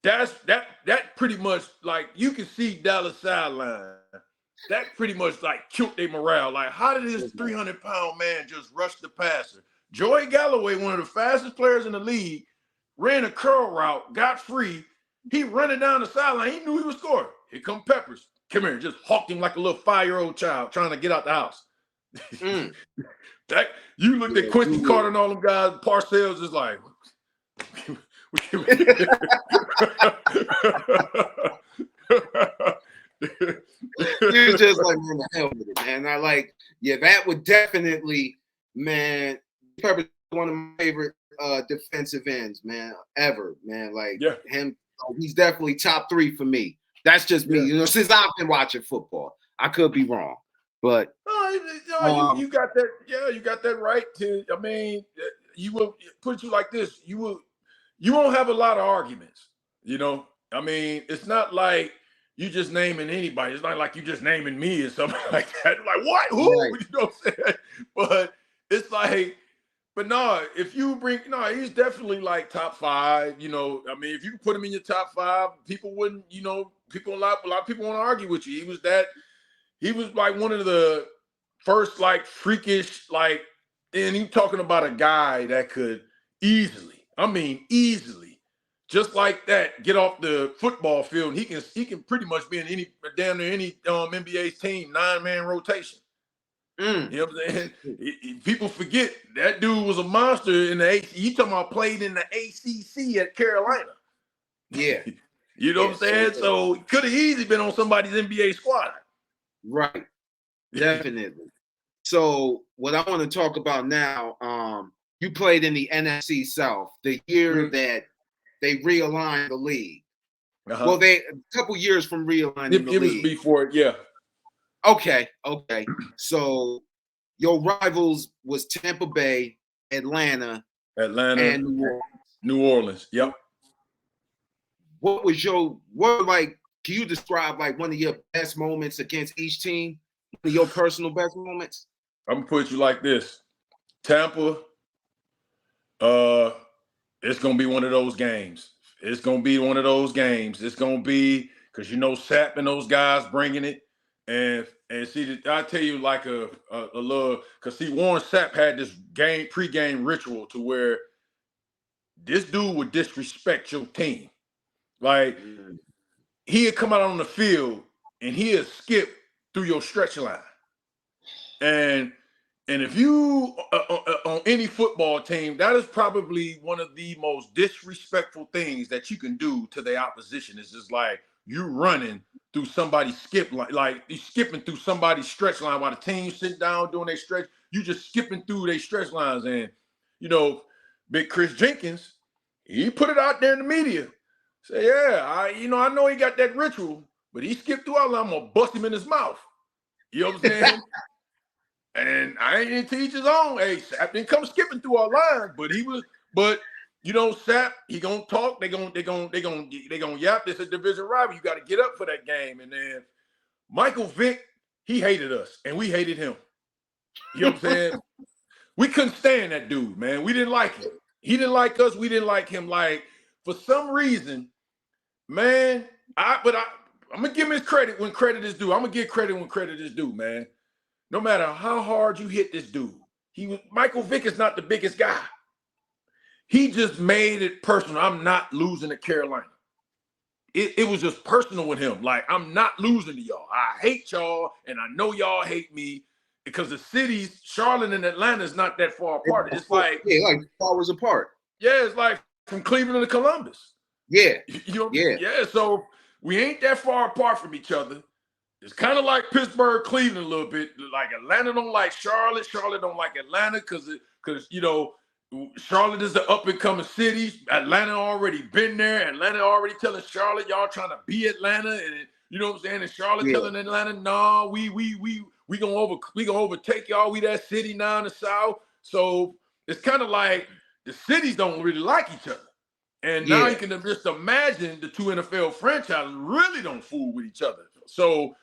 that pretty much, like, you can see Dallas sideline. That pretty much like killed their morale. Like, how did this 300-pound man just rush the passer? Joey Galloway, one of the fastest players in the league, ran a curl route, got free. He running down the sideline. He knew he was scoring. Here come Peppers. Come here, just hawked him like a little 5-year-old child trying to get out the house. You looked at Quincy Carter and all them guys, Parcells is like, you're just like, man, the hell with it, man. I like, that would definitely, man, Pepper's one of my favorite defensive ends, man, ever, man. Like him, he's definitely top 3 for me. That's just me, since I've been watching football. I could be wrong, but you got that. Yeah, you got that right. I mean, you will put you like this. You won't have a lot of arguments. I mean, it's not like you just naming anybody. It's not like you just naming me or something like that. Like what? Who? right. You know what I'm saying? But it's like. But no, if you bring he's definitely like top 5. I mean, if you put him in your top 5, people wouldn't. A lot of people want to argue with you. He was like one of the first like freakish and you talking about a guy that could easily, just like that, get off the football field. And he can pretty much be in damn near any NBA's team 9-man rotation. You know what I'm saying? People forget that dude was a monster in the ACC. You talking about played in the ACC at Carolina. Yeah. You know what I'm saying? So he could have easily been on somebody's NBA squad. Right. Definitely. So what I want to talk about now, you played in the NFC South the year that they realigned the league. Well, a couple years from realigning the league. It was before it, yeah. Okay. So your rivals was Tampa Bay, Atlanta, and New Orleans. Yep. Can you describe like one of your best moments against each team? One of your personal best moments? I'm gonna put you like this. Tampa, it's gonna be one of those games. It's gonna be because Sapp and those guys bringing it. And see, I tell you like a little, because see, Warren Sapp had this pre-game ritual to where this dude would disrespect your team. Like he'd come out on the field and he'd skip through your stretch line. And if you on any football team, that is probably one of the most disrespectful things that you can do to the opposition. It's just like you running through somebody's skip line, like you skipping through somebody's stretch line while the team sit down doing their stretch. You just skipping through their stretch lines. And Big Chris Jenkins, he put it out there in the media. Say, yeah, I know he got that ritual, but he skipped through our line. I'm gonna bust him in his mouth. You know what I'm saying? And I ain't into each his own. Hey, Sapp didn't come skipping through our line, but Sapp, he gonna talk. They gonna yap. This is a division rival. You got to get up for that game. And then Michael Vick, he hated us, and we hated him. You know what I'm saying? We couldn't stand that dude, man. We didn't like him. He didn't like us. We didn't like him. Like for some reason, man. I'm gonna give him his credit when credit is due. I'm gonna give credit when credit is due, man. No matter how hard you hit this dude, Michael Vick is not the biggest guy. He just made it personal. I'm not losing to Carolina. It was just personal with him. Like, I'm not losing to y'all. I hate y'all, and I know y'all hate me because the cities, Charlotte and Atlanta, is not that far apart. It's like 4 hours apart. Yeah, it's like from Cleveland to Columbus. Yeah. Yeah. So we ain't that far apart from each other. It's kind of like Pittsburgh, Cleveland a little bit. Like Atlanta don't like Charlotte. Charlotte don't like Atlanta because Charlotte is the up-and-coming city. Atlanta already been there. Atlanta already telling Charlotte, y'all trying to be Atlanta. And you know what I'm saying? And Charlotte telling Atlanta, no, we gonna overtake y'all. We that city now in the South. So it's kind of like the cities don't really like each other. And now you can just imagine the two NFL franchises really don't fool with each other. So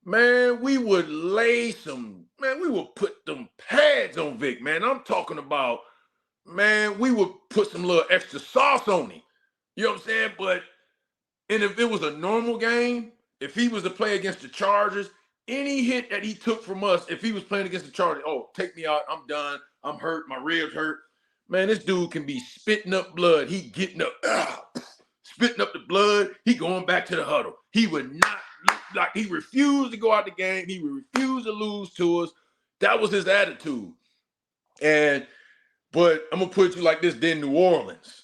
man, we would put them pads on Vick, man. I'm talking about, man, we would put some little extra sauce on him. You know what I'm saying? And if it was a normal game, if he was to play against the Chargers, any hit that he took from us, if he was playing against the Chargers, take me out, I'm done, I'm hurt, my ribs hurt. Man, this dude can be spitting up blood. He getting up, spitting up the blood. He going back to the huddle. He would not like he refused to go out the game. He refused to lose to us. That was his attitude. But I'm gonna put you like this, then New Orleans.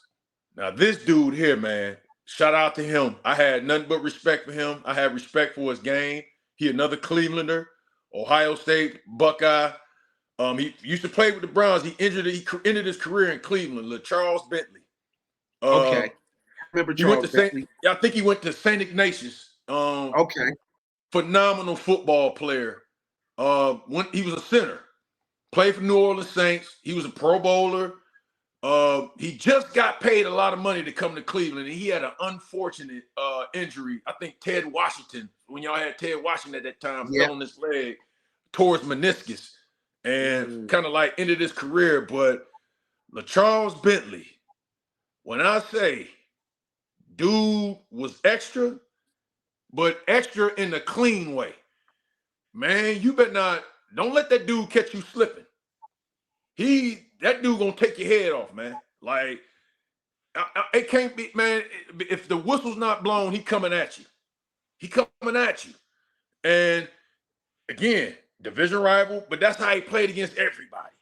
Now, this dude here, man, shout out to him. I had nothing but respect for him. I had respect for his game. He another Clevelander, Ohio State Buckeye. He used to play with the Browns. He ended his career in Cleveland, Charles Bentley. Okay. I remember Charles Bentley. I think he went to St. Ignatius. Okay. phenomenal football player. When he was a center, played for New Orleans Saints. He was a Pro Bowler. He just got paid a lot of money to come to Cleveland, and he had an unfortunate injury. I think Ted Washington, when y'all had Ted Washington at that time, fell on his leg towards meniscus and kind of like ended his career. But LaCharles Bentley, when I say dude was extra, but extra in a clean way, man, you better not, don't let that dude catch you slipping. That dude gonna take your head off, man. Like, it can't be, man. If the whistle's not blown, he coming at you. He coming at you. And again, division rival, but that's how he played against everybody.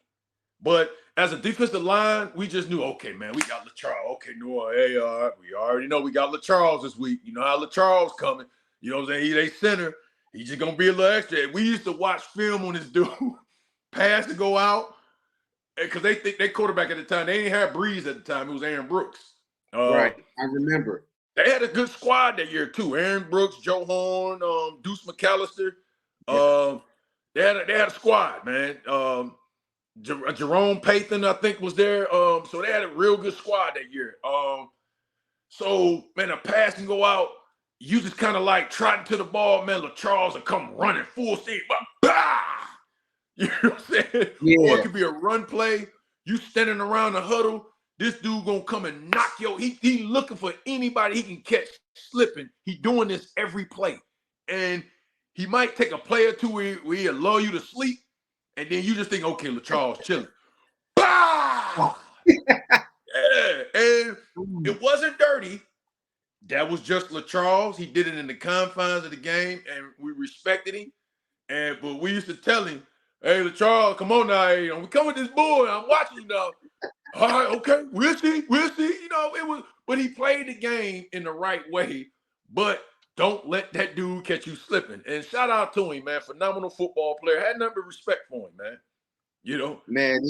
But as a defensive line, we just knew, okay, man, we got LaCharles. Okay, no, hey, we already know we got LaCharles this week. You know how LaCharles coming. You know what I'm saying? He's a center. He's just gonna be a little extra. We used to watch film on this dude pass to go out. Because they think they quarterback at the time, they didn't have Breeze at the time. It was Aaron Brooks. Right, I remember. They had a good squad that year too. Aaron Brooks, Joe Horn, Deuce McAllister. They had a squad, man. Jerome Pathan, I think, was there. So they had a real good squad that year. So man, a pass can go out. You just kind of like trotting to the ball, man. LaCharles will come running full steam, bah! You know what I'm saying? Yeah. Or it could be a run play. You standing around the huddle. This dude gonna come and knock he looking for anybody he can catch slipping. He doing this every play. And he might take a play or two where he'll lull you to sleep. And then you just think, okay, LaCharles chilling. Bah! Yeah. And it wasn't dirty. That was just LaCharles. He did it in the confines of the game, and we respected him. But we used to tell him, hey, LaCharles, come on now. Hey, we come with this boy. I'm watching you now. All right, okay. We'll see. You know, but he played the game in the right way. But don't let that dude catch you slipping. And shout out to him, man. Phenomenal football player. Had nothing but respect for him, man. You know? Man,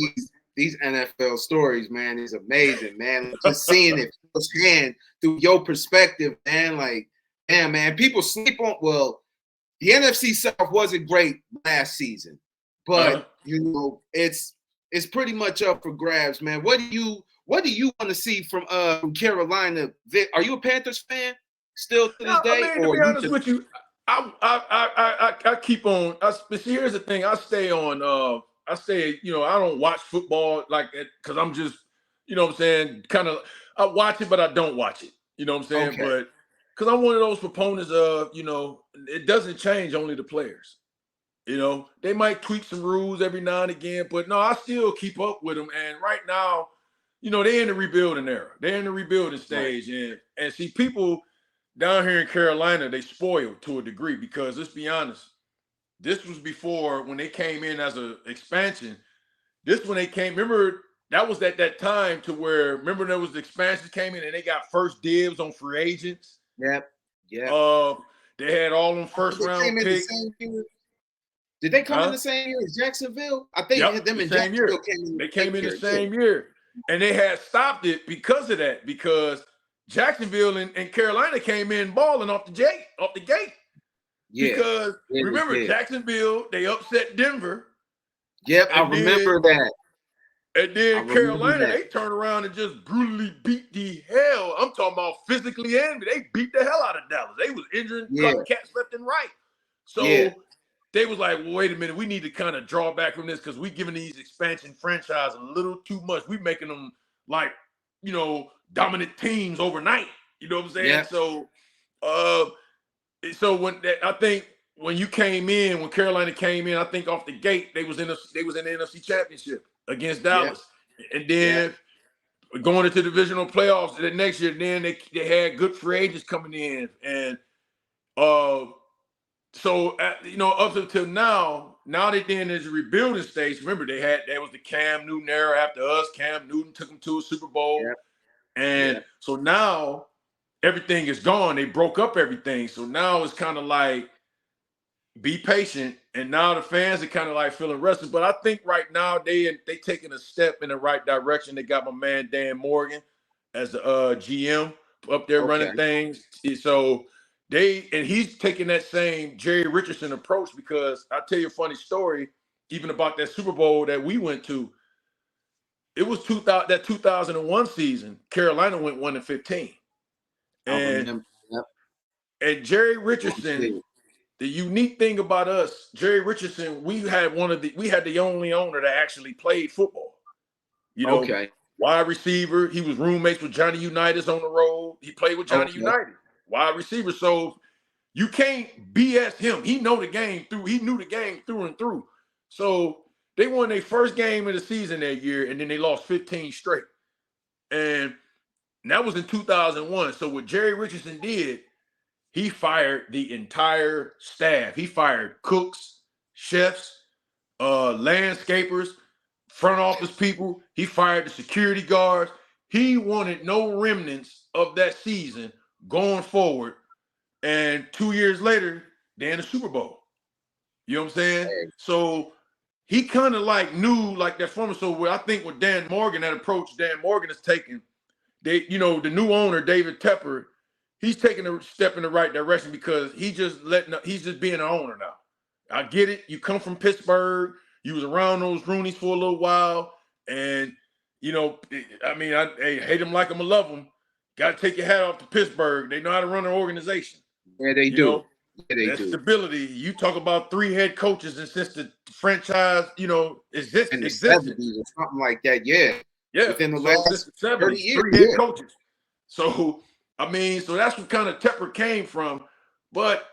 these NFL stories, man, is amazing, man. Just seeing it firsthand through your perspective, man. Like, damn, man. People sleep on, well, the NFC South wasn't great last season. But you know, it's pretty much up for grabs, man. What do you want to see from Carolina? Vick, are you a Panthers fan still to this day? I mean, to be honest with you, I keep on. Here's the thing: I stay on. You know, I don't watch football like because I'm just, you know what I'm saying, kind of. I watch it, but I don't watch it. You know what I'm saying? Okay. But because I'm one of those proponents of, you know, it doesn't change, only the players. You know, they might tweak some rules every now and again, but no, I still keep up with them. And right now, you know, they're in the rebuilding era. They're in the rebuilding stage. Right. And see, people down here in Carolina, they spoiled to a degree because let's be honest, this was before when they came in as an expansion. This when they came, remember, that was at that time to where, remember there was the expansion came in and they got first dibs on free agents. Yep. They had all them first round picks. Did they come in the same year as Jacksonville? I think them in Jacksonville came in. They came in the same year. And they had stopped it because of that, because Jacksonville and Carolina came in balling off the gate. Yeah. Because remember, Jacksonville, they upset Denver. Yep, I remember that. And then Carolina, they turned around and just brutally beat the hell. I'm talking about physically and they beat the hell out of Dallas. They was injuring cats left and right. So they was like, well, wait a minute, we need to kind of draw back from this because we giving these expansion franchise a little too much. We making them like, you know, dominant teams overnight. You know what I'm saying? Yeah. So when you came in, when Carolina came in, I think off the gate, they was in the NFC Championship against Dallas. Yeah. And then going into divisional playoffs the next year, then they had good free agents coming in. And so, you know, up until now they then is a rebuilding stage. Remember, there was the Cam Newton era after us. Cam Newton took them to a Super Bowl. Yep. And so now everything is gone. They broke up everything. So now it's kind of like, be patient. And now the fans are kind of like feeling restless. But I think right now they taking a step in the right direction. They got my man Dan Morgan as the GM up there running things. So he's taking that same Jerry Richardson approach, because I'll tell you a funny story, even about that Super Bowl that we went to. It was 2001 season. Carolina went 1-15. I remember. Yep. And Jerry Richardson, the unique thing about us, Jerry Richardson, we had the only owner that actually played football. You know, wide receiver. He was roommates with Johnny Unitas on the road. He played with Johnny Unitas, wide receiver. So you can't BS him. He knew the game through and through. So they won their first game of the season that year, and then they lost 15 straight. And that was in 2001. So what Jerry Richardson did, he fired the entire staff. He fired cooks, chefs, landscapers, front office people. He fired the security guards. He wanted no remnants of that season going forward. And 2 years later, they're in the Super Bowl. You know what I'm saying? So he kind of like knew like that former. So I think with Dan Morgan, that approach Dan Morgan is taking, the new owner, David Tepper, he's taking a step in the right direction, because he's just being an owner now. I get it. You come from Pittsburgh. You was around those Roonies for a little while. And, I hate them like them or love them. Got to take your hat off to Pittsburgh. They know how to run an organization. Yeah, they do. That stability. You talk about 3 head coaches and since the franchise, existed. In the 70s or something like that. Yeah. Yeah. Within the last 30 years, 3 head coaches. So, so that's what kind of Tepper came from. But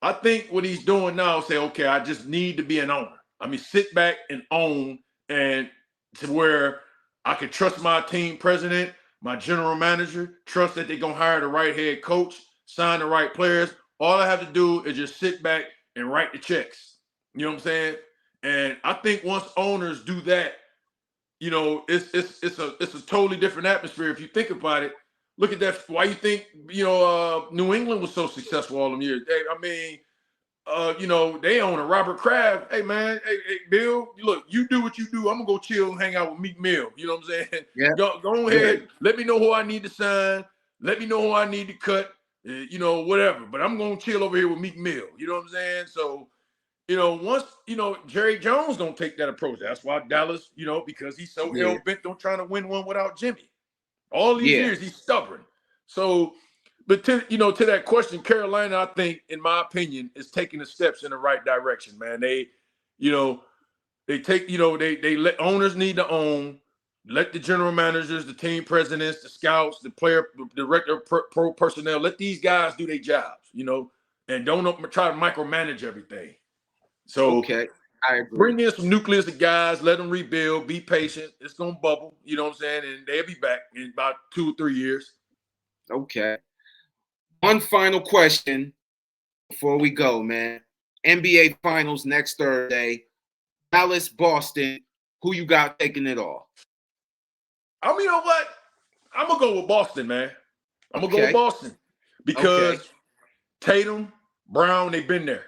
I think what he's doing now, say, okay, I just need to be an owner. Sit back and own, and to where I can trust my team president, my general manager, trust that they're going to hire the right head coach, sign the right players. All I have to do is just sit back and write the checks. You know what I'm saying? And I think once owners do that, it's a totally different atmosphere. If you think about it, look at that. Why you think, New England was so successful all them years? They own a Robert Kraft. Hey, man, hey, Bill, look, you do what you do. I'm going to go chill and hang out with Meek Mill. You know what I'm saying? Yeah. Go ahead. Let me know who I need to sign. Let me know who I need to cut, whatever. But I'm going to chill over here with Meek Mill. You know what I'm saying? So, once, Jerry Jones don't take that approach. That's why Dallas, because he's so hell-bent on trying to win one without Jimmy. All these years, he's stubborn. So, but to that question, Carolina, I think, in my opinion, is taking the steps in the right direction, man. They take, they let owners need to own, let the general managers, the team presidents, the scouts, the player, the director, pro personnel, let these guys do their jobs, and don't try to micromanage everything. So I agree. Bring in some nucleus of guys, let them rebuild, be patient. It's going to bubble, you know what I'm saying? And they'll be back in about 2 or 3 years. Okay. One final question before we go, man. NBA Finals next Thursday. Dallas, Boston. Who you got taking it all? You know what? I'm going to go with Boston, man. I'm going to go with Boston. Because Tatum, Brown, they've been there.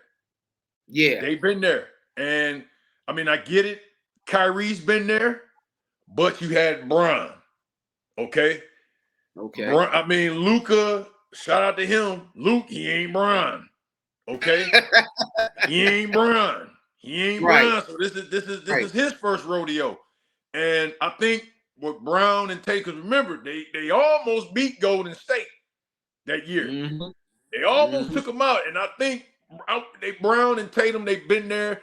Yeah. They've been there. And, I get it. Kyrie's been there. But you had Bron. Okay? Luka, shout out to him. Luke, he ain't Bron. Okay? He ain't Bron. Bron. So this is his first rodeo. And I think with Brown and Tatum, because remember, they almost beat Golden State that year. Mm-hmm. They almost took them out. And I think Brown and Tatum, they've been there.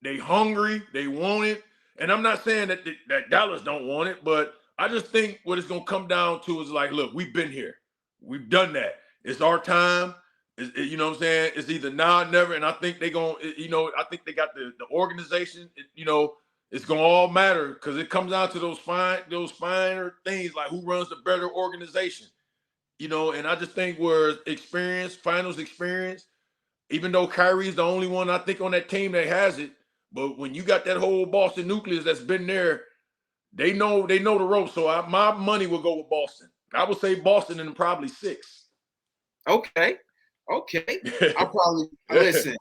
They hungry. They want it. And I'm not saying that Dallas don't want it, but I just think what it's going to come down to is like, look, we've been here. We've done that. It's our time. You know what I'm saying? It's either now or never. And I think they're going to, I think they got the organization, it's going to all matter because it comes down to those finer things like who runs the better organization, and I just think where finals experience, even though Kyrie's the only one I think on that team that has it, but when you got that whole Boston nucleus that's been there, they know the ropes. So my money will go with Boston. I would say Boston in probably 6. Okay. I'll probably listen.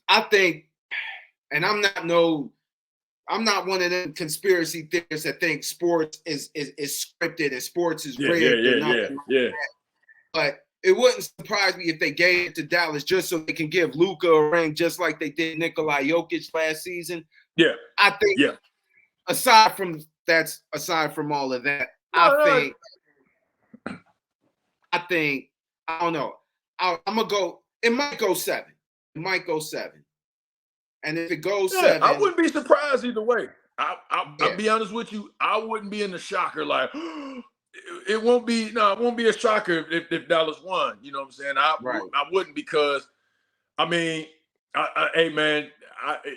I think, and I'm not one of them conspiracy theorists that think sports is scripted and sports is rigged. Yeah. But it wouldn't surprise me if they gave it to Dallas just so they can give Luka a ring, just like they did Nikola Jokic last season. Yeah. I think. Yeah. Aside from all of that, I don't know. I'm gonna go. It might go 7. It might go 7. And if it goes 7, I wouldn't be surprised either way. I'll be honest with you. I wouldn't be in the shocker like it won't be. No, it won't be a shocker if Dallas won. You know what I'm saying? I wouldn't, because I mean, hey man,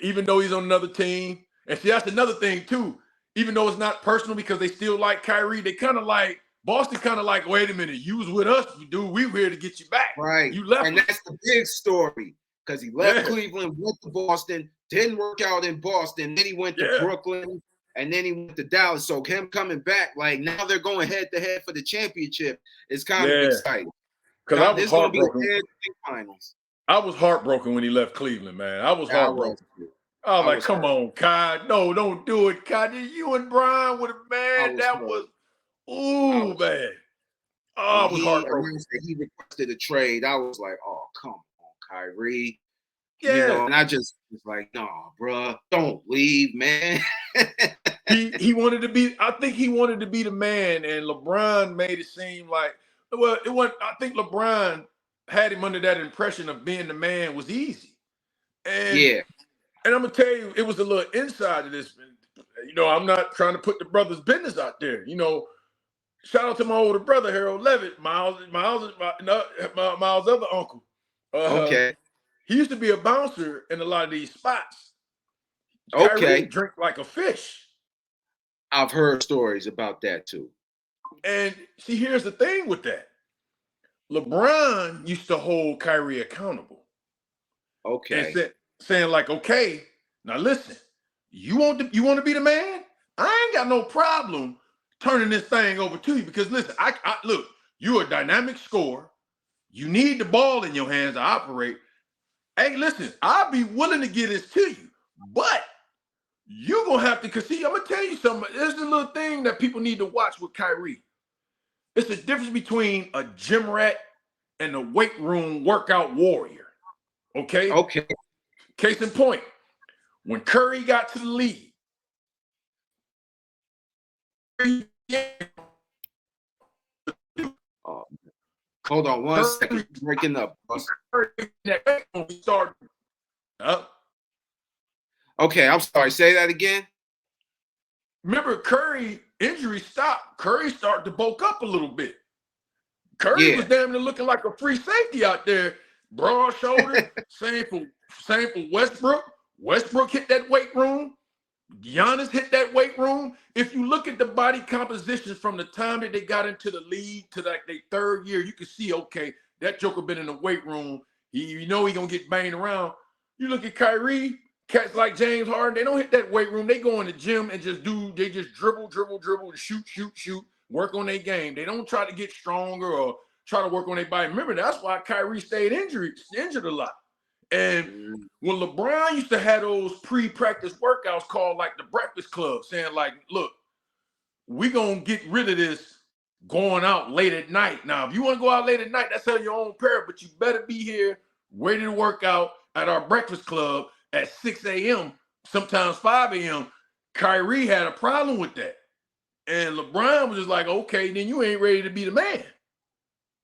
even though he's on another team, and see that's another thing too. Even though it's not personal, because they still like Kyrie, they kind of like Boston. Kind of like, wait a minute, you was with us, dude. We were here to get you back. Right. You left, and that's the big story, because he left Cleveland, went to Boston, didn't work out in Boston, then he went to Brooklyn, and then he went to Dallas. So him coming back, like now they're going head to head for the championship. It's kind of exciting. Because I was heartbroken. Finals. I was heartbroken when he left Cleveland, man. I was heartbroken. I was like, come on, Kai. No, don't do it, Kai. You and Brian would have, man. That was, man. Oh, I was heartbroken. He requested a trade. I was like, oh, come on, Kyrie. Yeah. You know, and I just was like, no, bro, don't leave, man. he wanted to be, I think he wanted to be the man, and LeBron made it seem like, well, it wasn't, I think LeBron had him under that impression of being the man was easy. And and I'm gonna tell you, it was a little inside of this. You know, I'm not trying to put the brother's business out there. You know, shout out to my older brother Harold Levitt, Miles' other uncle. He used to be a bouncer in a lot of these spots. Kyrie drink like a fish. I've heard stories about that too. And see, here's the thing with that. LeBron used to hold Kyrie accountable. And saying like, okay, now listen, you want to be the man? I ain't got no problem turning this thing over to you, because listen, I look, you're a dynamic scorer. You need the ball in your hands to operate. Hey, listen, I'll be willing to give this to you, but you're gonna have to, because see, I'm gonna tell you something. There's a little thing that people need to watch with Kyrie. It's the difference between a gym rat and a weight room workout warrior. Okay. Case in point, when Curry got to the league, hold on one second. Breaking up. Okay, I'm sorry. Say that again. Remember, Curry injury stopped. Curry started to bulk up a little bit. Curry was damn near looking like a free safety out there. Broad shoulder. same for Westbrook. Westbrook hit that weight room. Giannis hit that weight room. If you look at the body composition from the time that they got into the league to like their 3rd year, you can see, okay, that joker been in the weight room. You know he gonna get banged around. You look at Kyrie, cats like James Harden, they don't hit that weight room. They go in the gym and just dribble, and shoot, work on their game. They don't try to get stronger or try to work on their body. Remember, that's why Kyrie stayed injured a lot. And when LeBron used to have those pre-practice workouts called like the Breakfast Club, saying like, look, we gonna get rid of this going out late at night. Now, if you want to go out late at night, that's on your own peril, but you better be here ready to work out at our Breakfast Club at 6 a.m., sometimes 5 a.m. Kyrie had a problem with that. And LeBron was just like, okay, then you ain't ready to be the man.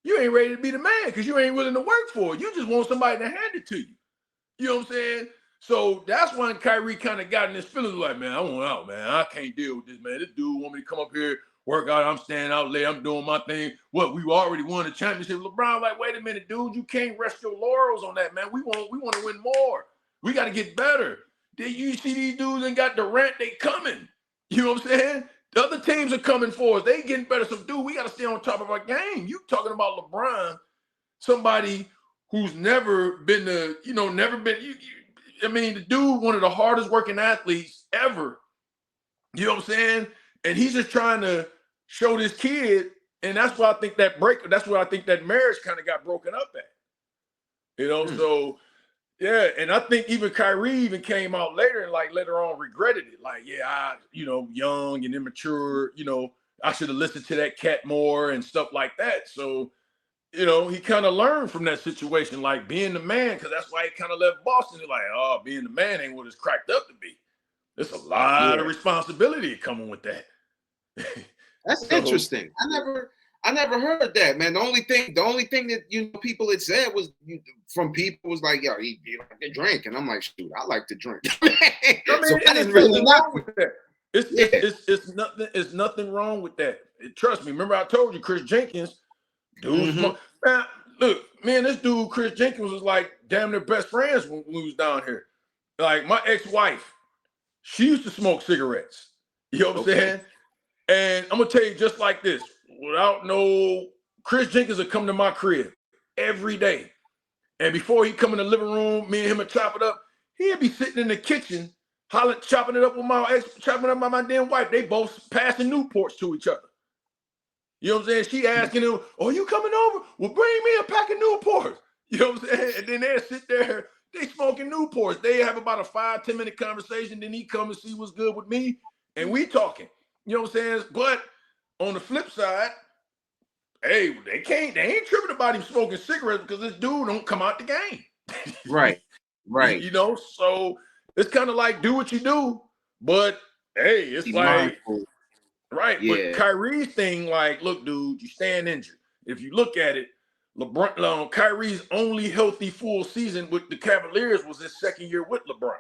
You ain't ready to be the man because you ain't willing to work for it. You just want somebody to hand it to you. You know what I'm saying? So that's when Kyrie kind of got in this feeling like, man, I want out, man. I can't deal with this, man. This dude want me to come up here, work out. I'm standing out late. I'm doing my thing. What, we already won the championship. LeBron like, wait a minute, dude. You can't rest your laurels on that, man. We want to win more. We got to get better. Then you see these dudes and got Durant, they coming. You know what I'm saying? The other teams are coming for us. They getting better. So, dude, we got to stay on top of our game. You talking about LeBron, somebody who's never been the, I mean, the dude, one of the hardest working athletes ever. You know what I'm saying? And he's just trying to show this kid, and that's why I think that's where I think that marriage kind of got broken up at. You know, so yeah, and I think even Kyrie even came out later and like later on regretted it. Like, yeah, I, young and immature, I should have listened to that cat more and stuff like that. So you know, he kind of learned from that situation, like being the man, because that's why he kind of left Boston. He's like, oh, being the man ain't what it's cracked up to be. There's a lot of responsibility coming with that. That's interesting. I never heard that, man. The only thing that people had said was from people was like, yo, he like to drink, and I'm like, shoot, I like to drink. I mean, so there's nothing wrong with that. It's nothing wrong with that. Trust me. Remember, I told you, Chris Jenkins, dude. Man, look, man, this dude, Chris Jenkins, was like damn near best friends when we was down here. Like my ex-wife, she used to smoke cigarettes. You know what I'm saying? And I'm gonna tell you just like this, without Chris Jenkins would come to my crib every day. And before he come in the living room, me and him would chop it up, he'd be sitting in the kitchen, chopping it up with chopping it up with my damn wife. They both passing Newports to each other. You know what I'm saying? She asking him, oh, you coming over? Well, bring me a pack of Newports. You know what I'm saying? And then they'll sit there, they smoking Newports. They have about a 5-10 minute conversation. Then he come and see what's good with me. And we talking. You know what I'm saying? But on the flip side, hey, they ain't tripping about him smoking cigarettes because this dude don't come out the game. Right. You know, so it's kind of like do what you do, but hey, it's be like mindful. Right. Yeah. But Kyrie's thing, like, look, dude, you staying injured. If you look at it, Kyrie's only healthy full season with the Cavaliers was his second year with LeBron.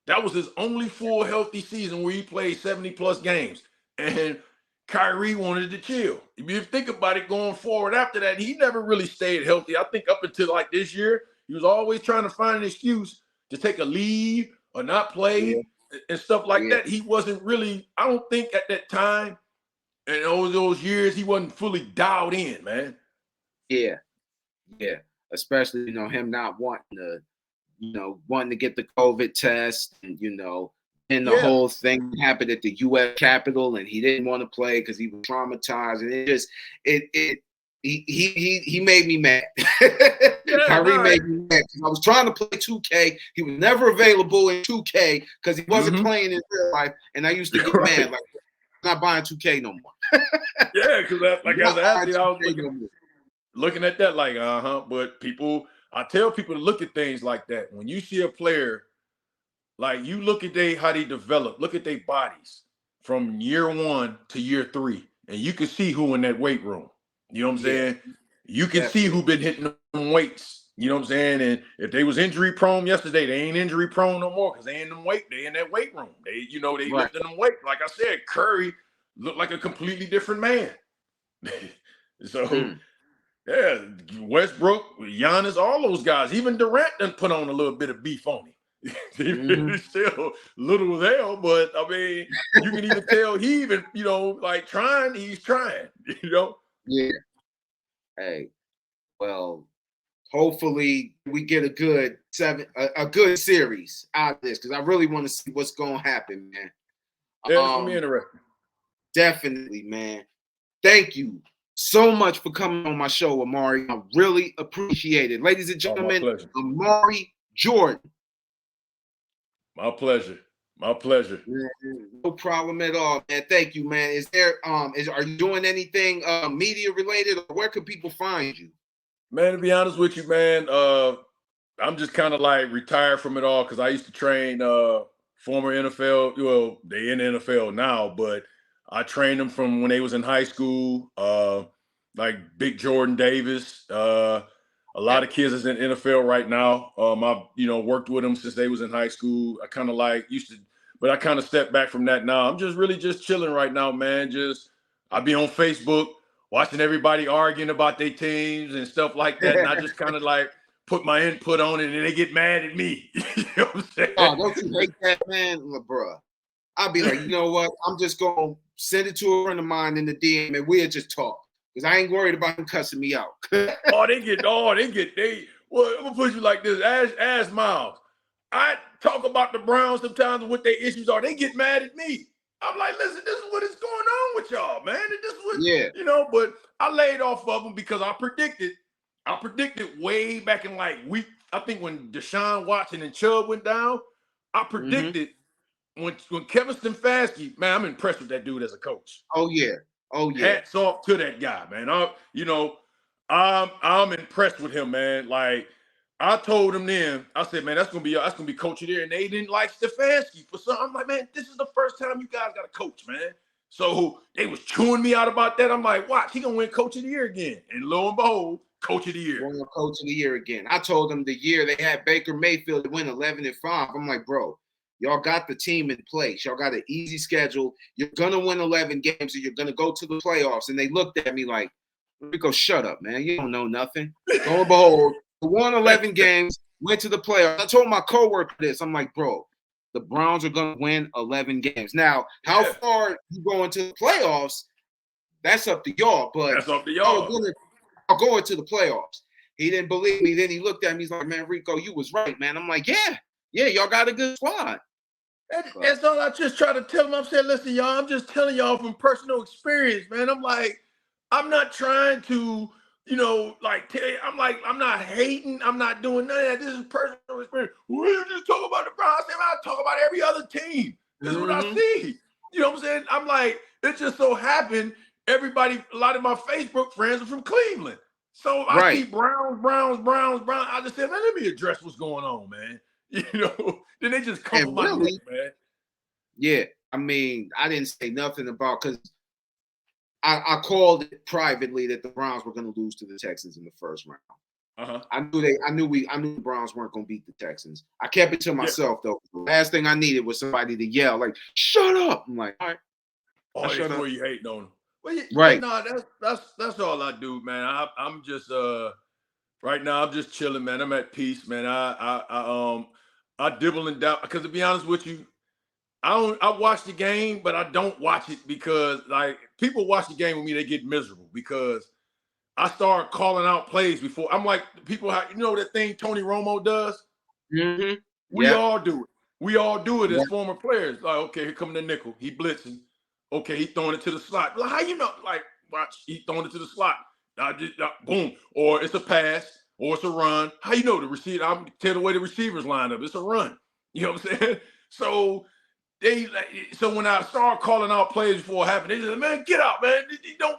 That was his only full healthy season where he played 70+ games. And Kyrie wanted to chill. If you think about it going forward after that, he never really stayed healthy. I think up until like this year, he was always trying to find an excuse to take a leave or not play and stuff like that. He wasn't really, I don't think at that time and all those years, he wasn't fully dialed in, man. Yeah. Especially, him not wanting to get the COVID test and, and the whole thing happened at the U.S. Capitol, and he didn't want to play because he was traumatized, and he made me mad. Kyrie made me mad because I was trying to play 2K. He was never available in 2K because he wasn't playing in real life, and I used to get mad like, I'm not buying 2K no more. Yeah, because like as an athlete, I was looking at that like, but I tell people to look at things like that. When you see a player, like you look at how they develop, look at their bodies from year 1 to year 3, and you can see who in that weight room. You know what I'm saying? You can see who been hitting them weights. You know what I'm saying? And if they was injury prone yesterday, they ain't injury prone no more because they in that weight room. They lifting them weight. Like I said, Curry looked like a completely different man. So yeah, Westbrook, Giannis, all those guys, even Durant done put on a little bit of beef on him. He's still little as hell, but I mean, you can even tell he even, like trying, he's trying, Yeah. Hey, well, hopefully we get a good series out of this because I really want to see what's going to happen, man. Yeah, it's going to be interesting. Definitely, man. Thank you so much for coming on my show, Omari. I really appreciate it. Ladies and gentlemen, Omari Jordan. My pleasure. No problem at all, man. Thank you, man. Is there are you doing anything media related, or where can people find you? Man, to be honest with you, man, I'm just kind of like retired from it all because I used to train former NFL. Well, they in the NFL now, but I trained them from when they was in high school. Like Big Jordan Davis. A lot of kids is in NFL right now. I've worked with them since they was in high school. I kind of but I kind of stepped back from that now. I'm just really just chilling right now, man. I be on Facebook watching everybody arguing about their teams and stuff like that, and I just kind of like put my input on it, and they get mad at me. You know what I'm saying? Oh, don't you hate that, man, bruh? I'll be like, you know what? I'm just gonna send it to a friend of mine in the DM, and we'll just talk. Because I ain't worried about him cussing me out. Well, I'm gonna put you like this. Ask Miles. I talk about the Browns sometimes and what their issues are. They get mad at me. I'm like, listen, this is what is going on with y'all, man. And this is what, but I laid off of them because I predicted way back in I think when Deshaun Watson and Chubb went down, I predicted when Kevin Stefanski, man, I'm impressed with that dude as a coach. Oh yeah. Hats off to that guy, man. I'm impressed with him, man. Like I told him then, I said, man, that's gonna be coach of the year. And they didn't like Stefanski for some. I'm like, man, this is the first time you guys got a coach, man. So they was chewing me out about that. I'm like, watch, he gonna win coach of the year again. And lo and behold, coach of the year. Won coach of the year again. I told them the year they had Baker Mayfield to win 11-5. I'm like, bro, y'all got the team in place. Y'all got an easy schedule. You're gonna win 11 games, and you're gonna go to the playoffs. And they looked at me like, Rico, shut up, man. You don't know nothing. Lo and behold, we won 11 games, went to the playoffs. I told my coworker this. I'm like, bro, the Browns are gonna win 11 games. Now, how far you go into the playoffs? That's up to y'all. But that's up to y'all. I'll go into the playoffs. He didn't believe me. Then he looked at me. He's like, man, Rico, you was right, man. I'm like, yeah, y'all got a good squad. That's all I just try to tell him. I'm saying, listen, y'all, I'm just telling y'all from personal experience, man. I'm like, I'm not trying to, like tell you, I'm not hating. I'm not doing none of that. This is personal experience. We just talk about the Browns. I talk about every other team. This is what I see. You know what I'm saying? I'm like, it just so happened a lot of my Facebook friends are from Cleveland. So I see Browns. I just said, man, let me address what's going on, man. Then they just come on my neck, man. Yeah, I mean, I didn't say nothing about because I called it privately that the Browns were going to lose to the Texans in the first round. I knew the Browns weren't going to beat the Texans. I kept it to myself though. The last thing I needed was somebody to yell like, "Shut up!" I'm like, all right. Oh, that's where you hating on them. Well, right. No, that's all I do, man. I'm just right now I'm just chilling, man. I'm at peace, man. I dibble and doubt because to be honest with you, I watch the game, but I don't watch it because like people watch the game with me, they get miserable because I start calling out plays before. I'm like people, that thing Tony Romo does. Mm-hmm. We all do it. We all do it as former players. Like, okay, here come the nickel. He blitzing. Okay, he throwing it to the slot. Like, how you know? Like, watch, he throwing it to the slot. Boom. Or it's a pass, or it's a run. How you know the receiver? I'm tell the way the receivers line up. It's a run. You know what I'm saying? So when I started calling out plays before it happened, they said, man, get out, man.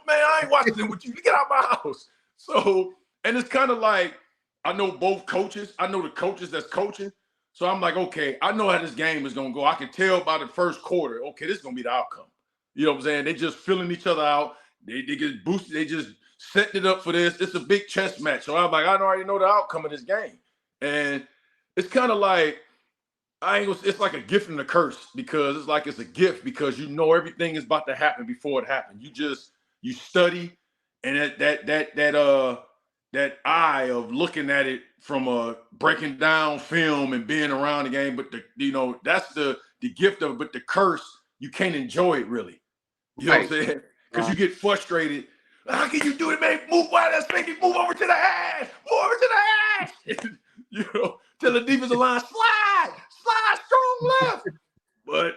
I ain't watching it with you. Get out my house. So, and it's kind of like, I know both coaches. I know the coaches that's coaching. So I'm like, okay, I know how this game is going to go. I can tell by the first quarter, okay, this is going to be the outcome. You know what I'm saying? They just filling each other out. They get boosted. They just setting it up for this. It's a big chess match. So I'm like, I already know the outcome of this game. And it's kind of like, it's like a gift and a curse because it's like it's a gift because you know everything is about to happen before it happens. You study and that eye of looking at it from breaking down film and being around the game, but that's the gift of it, but the curse, you can't enjoy it really. You know what I'm saying? Because you get frustrated. How can you do it, man? Move out of that space, move over to the hash, move over to the hash. Tell the defensive line, slide strong left. But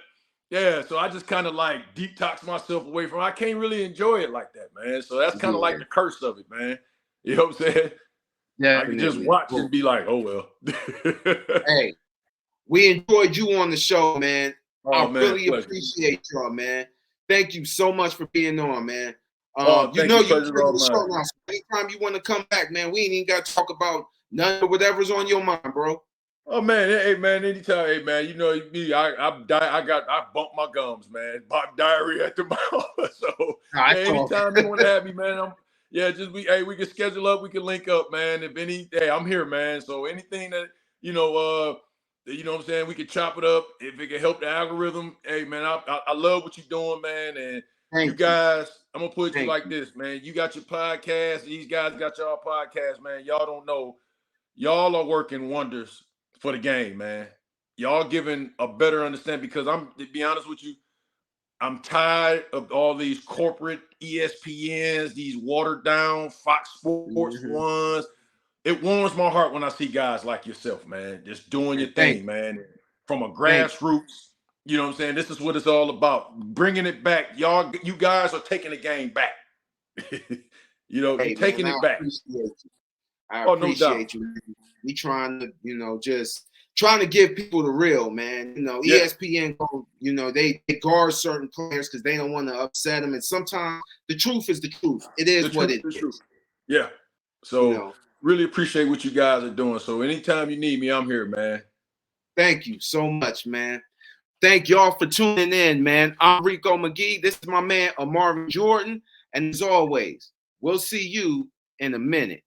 yeah, so I just kind of like detox myself away from it. I can't really enjoy it like that, man. So that's kind of like the curse of it, man. You know what I'm saying? Yeah, I can just watch and be like, oh well. Hey, we enjoyed you on the show, man. I really appreciate y'all, man. Thank you so much for being on, man. You're the show now. So anytime you want to come back, man, we ain't even got to talk about none of whatever's on your mind, bro. Oh man, hey man, anytime, hey man, you know me, I bumped my gums, man, bought diarrhea at the mouth. So anytime you want to have me, man, we can schedule up, we can link up, man. I'm here, man. So anything that you know what I'm saying, we can chop it up. If it can help the algorithm, hey man, I love what you're doing, man. And you guys, I'm gonna put you like this, man. You got your podcast, these guys got y'all podcast, man. Y'all don't know, y'all are working wonders for the game, man. Y'all giving a better understanding because to be honest with you, I'm tired of all these corporate ESPNs, these watered down Fox Sports ones. It warms my heart when I see guys like yourself, man, just doing your thing, man. From a grassroots, you know what I'm saying? This is what it's all about. Bringing it back. You guys are taking the game back. You're taking it back. I appreciate you. We trying to, just trying to give people the real, man. ESPN, they guard certain players because they don't want to upset them. And sometimes the truth is the truth. It is what it is. Yeah. So really appreciate what you guys are doing. So anytime you need me, I'm here, man. Thank you so much, man. Thank y'all for tuning in, man. I'm Rico McGee. This is my man, Omari Jordan. And as always, we'll see you in a minute.